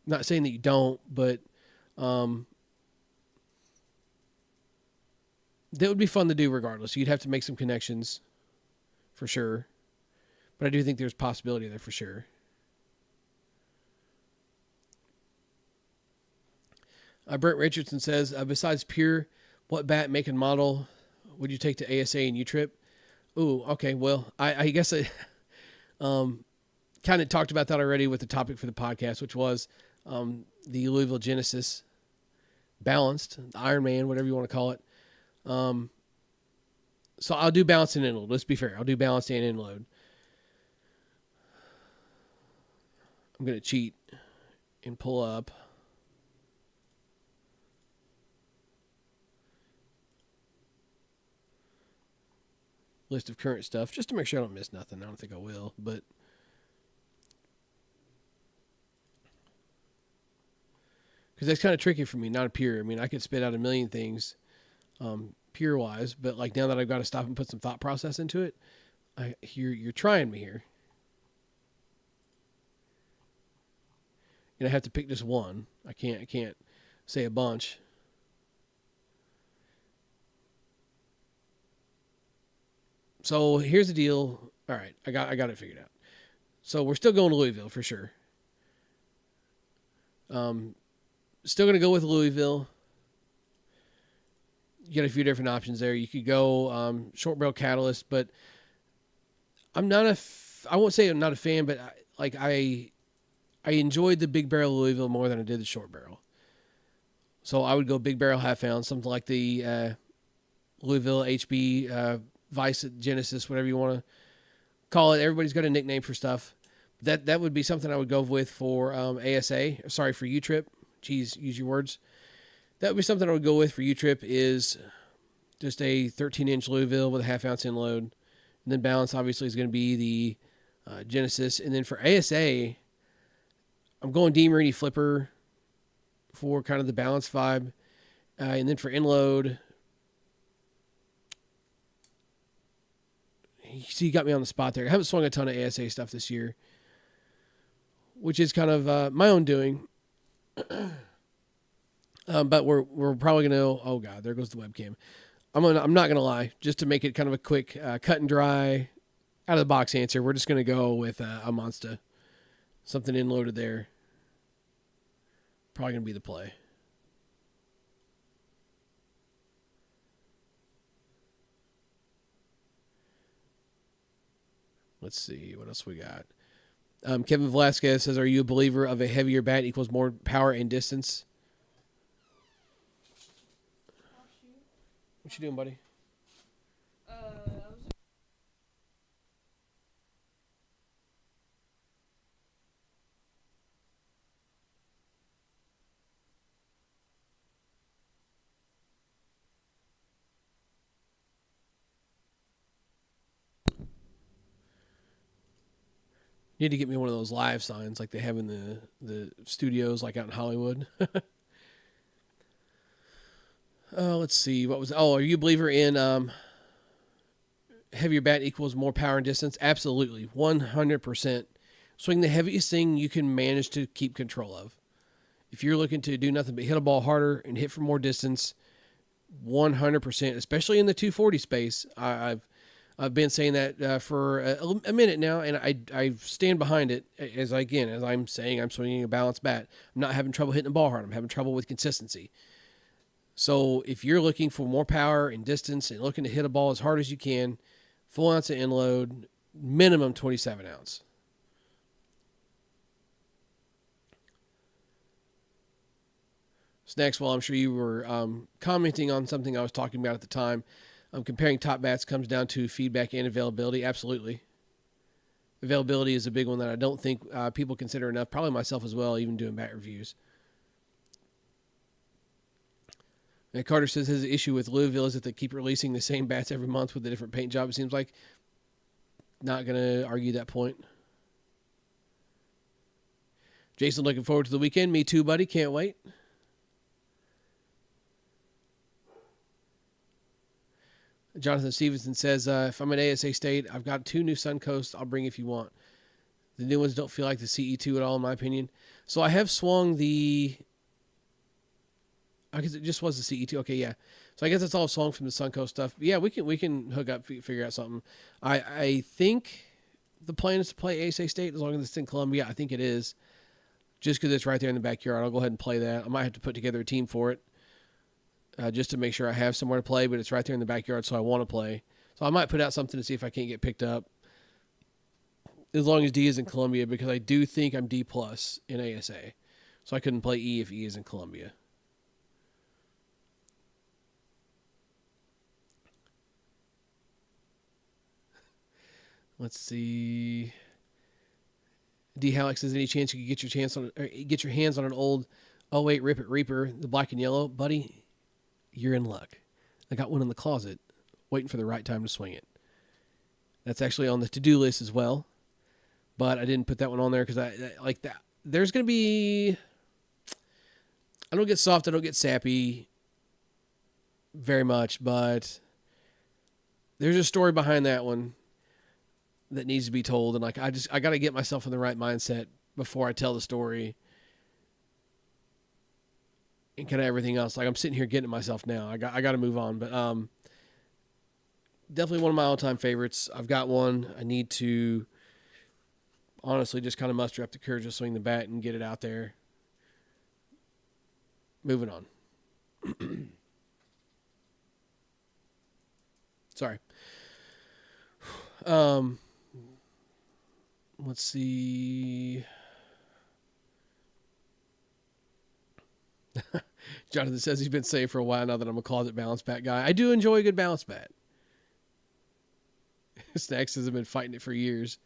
Not saying that you don't, but that would be fun to do regardless. You'd have to make some connections for sure. But I do think there's possibility there for sure. Brent Richardson says, besides Pure, what bat, make, and model would you take to ASA and U-Trip? Ooh, okay. Well, I guess kind of talked about that already with the topic for the podcast, which was the Louisville Genesis balanced, the Iron Man, whatever you want to call it. So I'll do balance and end load. Let's be fair. I'll do balance and end load. I'm going to cheat and pull up list of current stuff just to make sure I don't miss nothing. I don't think I will, but because that's kind of tricky for me, not a pure. I mean, I could spit out a million things pure wise, but like now that I've got to stop and put some thought process into it, you're trying me here. And I have to pick just one. I can't say a bunch. So here's the deal. All right, I got it figured out. So we're still going to Louisville for sure. Still going to go with Louisville. You got a few different options there. You could go short barrel catalyst, but I'm not I won't say I'm not a fan, but I enjoyed the big barrel Louisville more than I did the short barrel. So I would go big barrel half ounce, something like the Louisville HB Vice Genesis, whatever you want to call it. Everybody's got a nickname for stuff. That would be something I would go with for ASA. Sorry, for U-Trip. Geez, use your words. That would be something I would go with for U-Trip is just a 13-inch Louisville with a half ounce in load. And then balance obviously is going to be the Genesis. And then for ASA, I'm going DeMarini Flipper for kind of the balance vibe. And then for inload, you got me on the spot there. I haven't swung a ton of ASA stuff this year, which is kind of my own doing. But we're probably going to, oh God, there goes the webcam. I'm not going to lie, just to make it kind of a quick cut and dry out of the box answer. We're just going to go with a Monster, something inloaded there. Probably going to be the play. Let's see what else we got. Kevin Velasquez says, are you a believer of a heavier bat equals more power and distance? What you doing, buddy? Need to get me one of those live signs like they have in the studios, like out in Hollywood. Let's see. Are you a believer in heavier bat equals more power and distance? Absolutely. 100%. Swing the heaviest thing you can manage to keep control of. If you're looking to do nothing but hit a ball harder and hit for more distance, 100%, especially in the 240 space. I've been saying that for a minute now, and I stand behind it as I'm saying I'm swinging a balanced bat. I'm not having trouble hitting the ball hard. I'm having trouble with consistency. So if you're looking for more power and distance and looking to hit a ball as hard as you can, full ounce of inload, minimum 27 ounce. So next, well, I'm sure you were commenting on something I was talking about at the time. Comparing top bats comes down to feedback and availability. Absolutely. Availability is a big one that I don't think people consider enough, probably myself as well, even doing bat reviews. And Carter says his issue with Louisville is that they keep releasing the same bats every month with a different paint job, it seems like. Not going to argue that point. Jason, looking forward to the weekend. Me too, buddy. Can't wait. Jonathan Stevenson says, if I'm at ASA State, I've got 2 new Suncoast. I'll bring if you want. The new ones don't feel like the CE2 at all, in my opinion. So I have swung the... I guess it just was the CE2. Okay, yeah. So I guess it's all swung from the Suncoast stuff. But yeah, we can hook up, figure out something. I think the plan is to play ASA State as long as it's in Columbia. I think it is. Just because it's right there in the backyard. I'll go ahead and play that. I might have to put together a team for it. Just to make sure I have somewhere to play, but it's right there in the backyard, so I want to play. So I might put out something to see if I can't get picked up. as long as D is in Columbia, because I do think I'm D plus in ASA. So I couldn't play E if E is in Columbia. Let's see. D Halleck says, any chance you could get your hands on an old 08 Rip It Reaper, the black and yellow? Buddy, you're in luck. I got one in the closet waiting for the right time to swing it. That's actually on the to-do list as well. But I didn't put that one on there because I like that. There's going to be... I don't get soft. I don't get sappy very much. But there's a story behind that one that needs to be told. And like I got to get myself in the right mindset before I tell the story. And kind of everything else. Like I'm sitting here getting myself now. I got to move on. But definitely one of my all-time favorites. I've got one. I need to honestly just kind of muster up the courage to swing the bat and get it out there. Moving on. Sorry. Let's see. Jonathan says he's been saying for a while now that I'm a closet balance bat guy. I do enjoy a good balance bat. Snacks says I've been fighting it for years.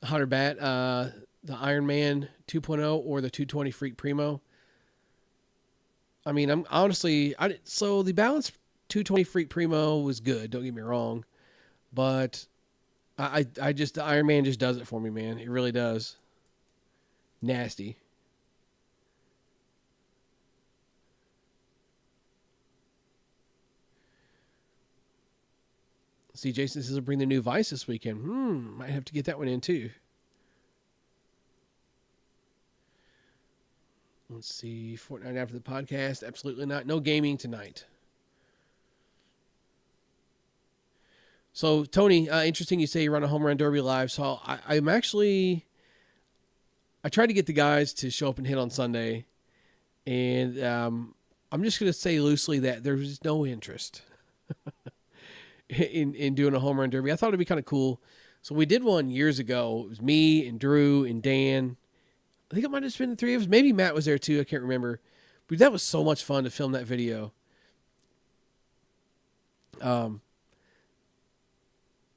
Hotter bat, the Iron Man 2.0 or the 220 Freak Primo. I mean, so the balance 220 Freak Primo was good. Don't get me wrong, but I just, the Iron Man just does it for me, man. It really does. Nasty. See, Jason says he'll bring the new Vice this weekend. Might have to get that one in too. Let's see, Fortnite after the podcast. Absolutely not. No gaming tonight. So, Tony, interesting you say you run a home run derby live. So, I tried to get the guys to show up and hit on Sunday. And I'm just going to say loosely that there was no interest in doing a home run derby. I thought it'd be kind of cool. So, we did one years ago. It was me and Drew and Dan. I think it might have been the three of us. Maybe Matt was there too. I can't remember. But that was so much fun to film that video.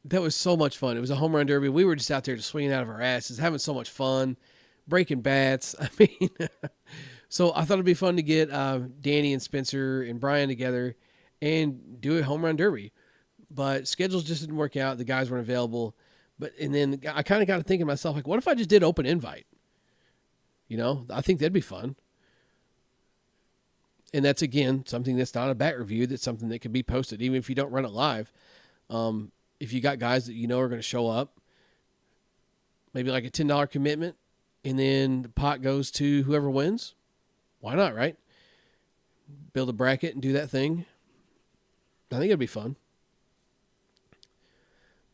That was so much fun. It was a home run derby. We were just out there just swinging out of our asses, having so much fun, breaking bats. I mean, so I thought it'd be fun to get Danny and Spencer and Brian together and do a home run derby. But schedules just didn't work out. The guys weren't available. And then I kind of got to thinking to myself, like, what if I just did open invite? You know, I think that'd be fun. And that's, again, something that's not a bat review. That's something that could be posted, even if you don't run it live. If you got guys that you know are going to show up, maybe like a $10 commitment, and then the pot goes to whoever wins. Why not, right? Build a bracket and do that thing. I think it'd be fun.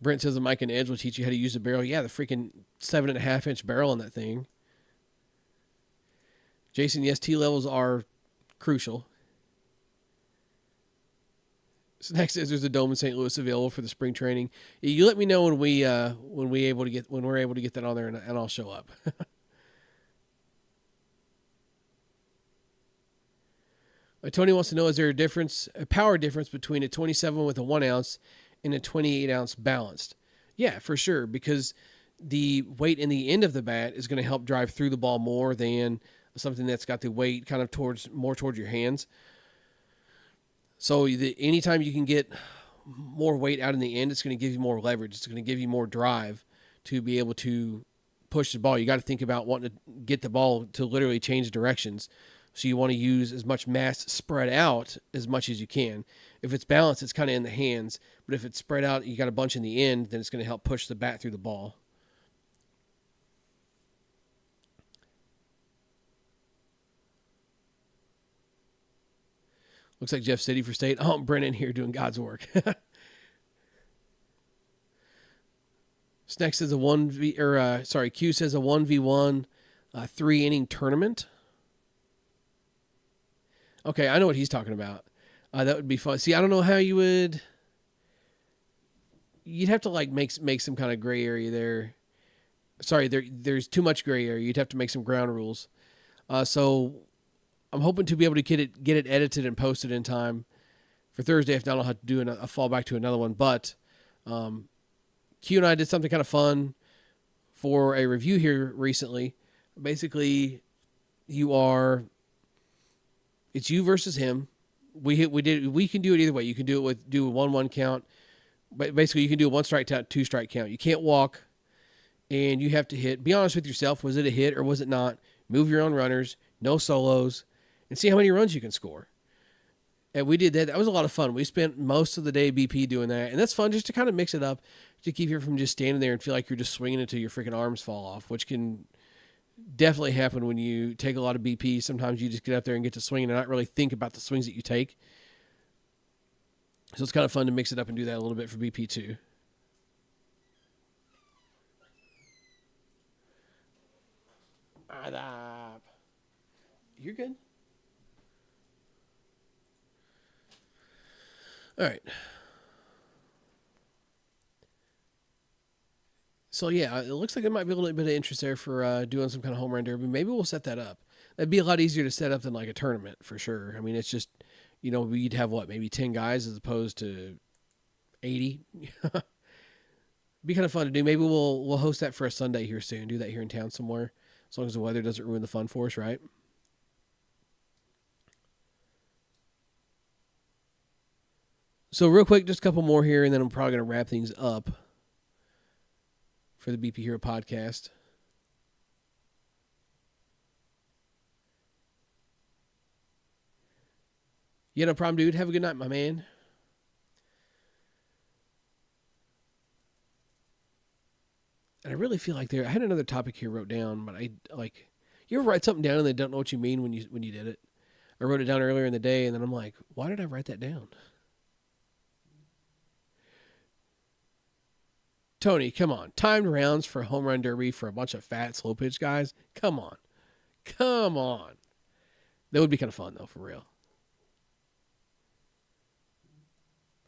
Brent says the Mike and Edge will teach you how to use the barrel. Yeah, the freaking 7.5-inch barrel on that thing. Jason, yes, T levels are crucial. Snack says there's a dome in St. Louis available for the spring training. You let me know when we're able to get that on there, and I'll show up. Tony wants to know: is there a power difference between a 27 with a 1 ounce and a 28 ounce balanced? Yeah, for sure, because the weight in the end of the bat is going to help drive through the ball more than something that's got the weight kind of towards your hands. So anytime you can get more weight out in the end, it's going to give you more leverage. It's going to give you more drive to be able to push the ball. You got to think about wanting to get the ball to literally change directions. So you want to use as much mass spread out as much as you can. If it's balanced, it's kind of in the hands. But if it's spread out, you got a bunch in the end, then it's going to help push the bat through the ball. Looks like Jeff City for State. Oh, Brennan here doing God's work. Snack says Q says a 1v1 3-inning tournament. Okay, I know what he's talking about. That would be fun. See, I don't know how you would. You'd have to like make some kind of gray area there. Sorry, there's too much gray area. You'd have to make some ground rules. So I'm hoping to be able to get it edited and posted in time for Thursday. If not, I'll have to do a fallback to another one. But Q and I did something kind of fun for a review here recently. Basically, it's you versus him. We can do it either way. You can do a 1-1 count. But basically, you can do a 1-strike count, 2-strike count. You can't walk, and you have to hit. Be honest with yourself. Was it a hit or was it not? Move your own runners, no solos, and see how many runs you can score. And we did that. That was a lot of fun. We spent most of the day BP doing that, and that's fun just to kind of mix it up, to keep you from just standing there and feel like you're just swinging until your freaking arms fall off, which can definitely happen when you take a lot of BP. Sometimes you just get up there and get to swinging and not really think about the swings that you take. So it's kind of fun to mix it up and do that a little bit for BP too. You're good. All right. So yeah, it looks like there might be a little bit of interest there for doing some kind of home run derby. Maybe we'll set that up. That'd be a lot easier to set up than like a tournament for sure. I mean, it's just, we'd have maybe 10 guys as opposed to 80. Be kind of fun to do. Maybe we'll host that for a Sunday here soon. Do that here in town somewhere, as long as the weather doesn't ruin the fun for us, right? So real quick, just a couple more here, and then I'm probably going to wrap things up for the BP Hero podcast. Yeah, no problem, dude. Have a good night, my man. And I really feel like I had another topic here wrote down, but you ever write something down and they don't know what you mean when you did it? I wrote it down earlier in the day, and then I'm like, why did I write that down? Tony, come on. Timed rounds for home run derby for a bunch of fat, slow pitch guys? Come on. Come on. That would be kind of fun, though, for real.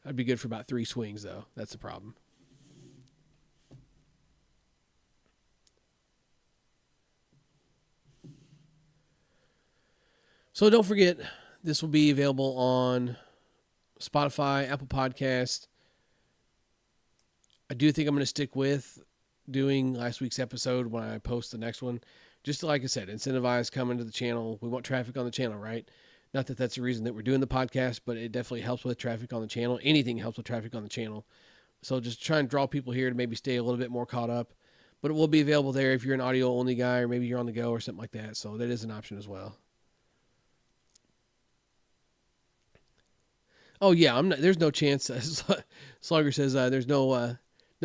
I'd be good for about 3 swings, though. That's the problem. So don't forget, this will be available on Spotify, Apple Podcast. I do think I'm going to stick with doing last week's episode when I post the next one. Just like I said, incentivize coming to the channel. We want traffic on the channel, right? Not that that's the reason that we're doing the podcast, but it definitely helps with traffic on the channel. Anything helps with traffic on the channel. So just try and draw people here to maybe stay a little bit more caught up. But it will be available there if you're an audio-only guy or maybe you're on the go or something like that. So that is an option as well. Oh, yeah, there's no chance. Slugger says there's no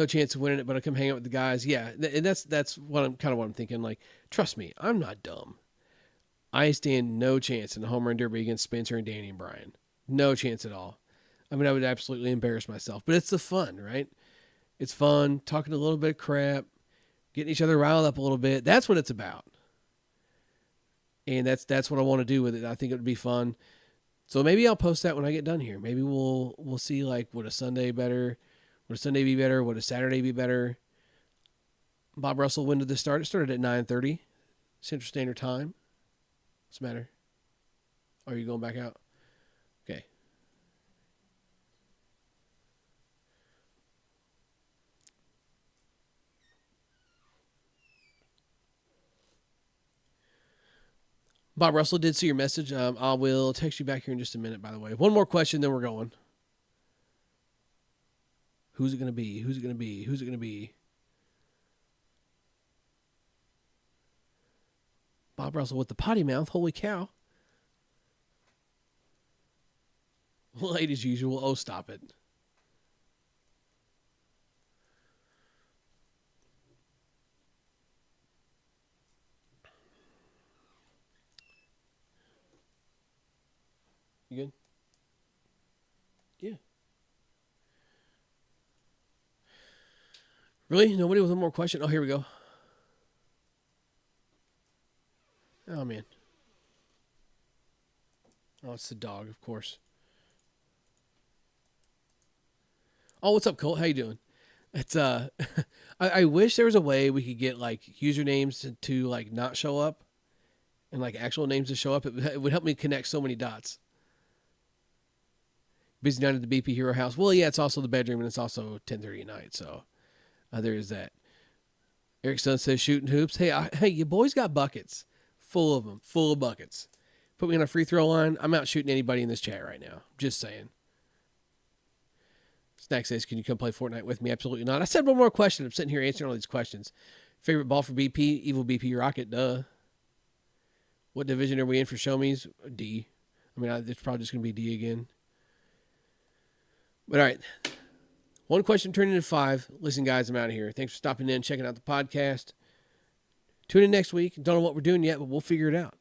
chance of winning it, but I come hang out with the guys. Yeah, and that's what I'm thinking. Like, trust me, I'm not dumb. I stand no chance in the home run derby against Spencer and Danny and Brian. No chance at all. I mean, I would absolutely embarrass myself, but it's the fun, right? It's fun, talking a little bit of crap, getting each other riled up a little bit. That's what it's about. And that's what I want to do with it. I think it would be fun. So maybe I'll post that when I get done here. Maybe we'll see, like, would a Sunday be better? Would a Saturday be better? Bob Russell, when did this start? It started at 9:30 Central Standard Time. What's the matter? Are you going back out? Okay. Bob Russell, did see your message. I will text you back here in just a minute, by the way. One more question, then we're going. Who's it going to be? Who's it going to be? Who's it going to be? Bob Russell with the potty mouth. Holy cow. Late as usual. Oh, stop it. You good? Yeah. Really? Nobody with one more question? Oh, here we go. Oh, man. Oh, it's the dog, of course. Oh, what's up, Colt? How you doing? It's I wish there was a way we could get like usernames to like not show up and like actual names to show up. It would help me connect so many dots. Busy night at the BP Hero house. Well, yeah, it's also the bedroom and it's also 10:30 at night. So there is that. Eric Sun says shooting hoops. Hey, you boys got buckets, full of them, full of buckets. Put me on a free throw line. I'm not shooting anybody in this chat right now. Just saying. Snack says, can you come play Fortnite with me? Absolutely not. I said one more question. I'm sitting here answering all these questions. Favorite ball for BP? Evil BP Rocket, duh. What division are we in for Show Me's? D. I mean, it's probably just going to be D again. But all right. One question turned into 5. Listen, guys, I'm out of here. Thanks for stopping in, checking out the podcast. Tune in next week. Don't know what we're doing yet, but we'll figure it out.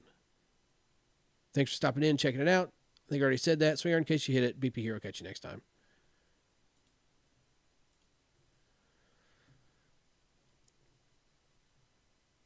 Thanks for stopping in, checking it out. I think I already said that. Swear in case you hit it. BP Hero. Catch you next time.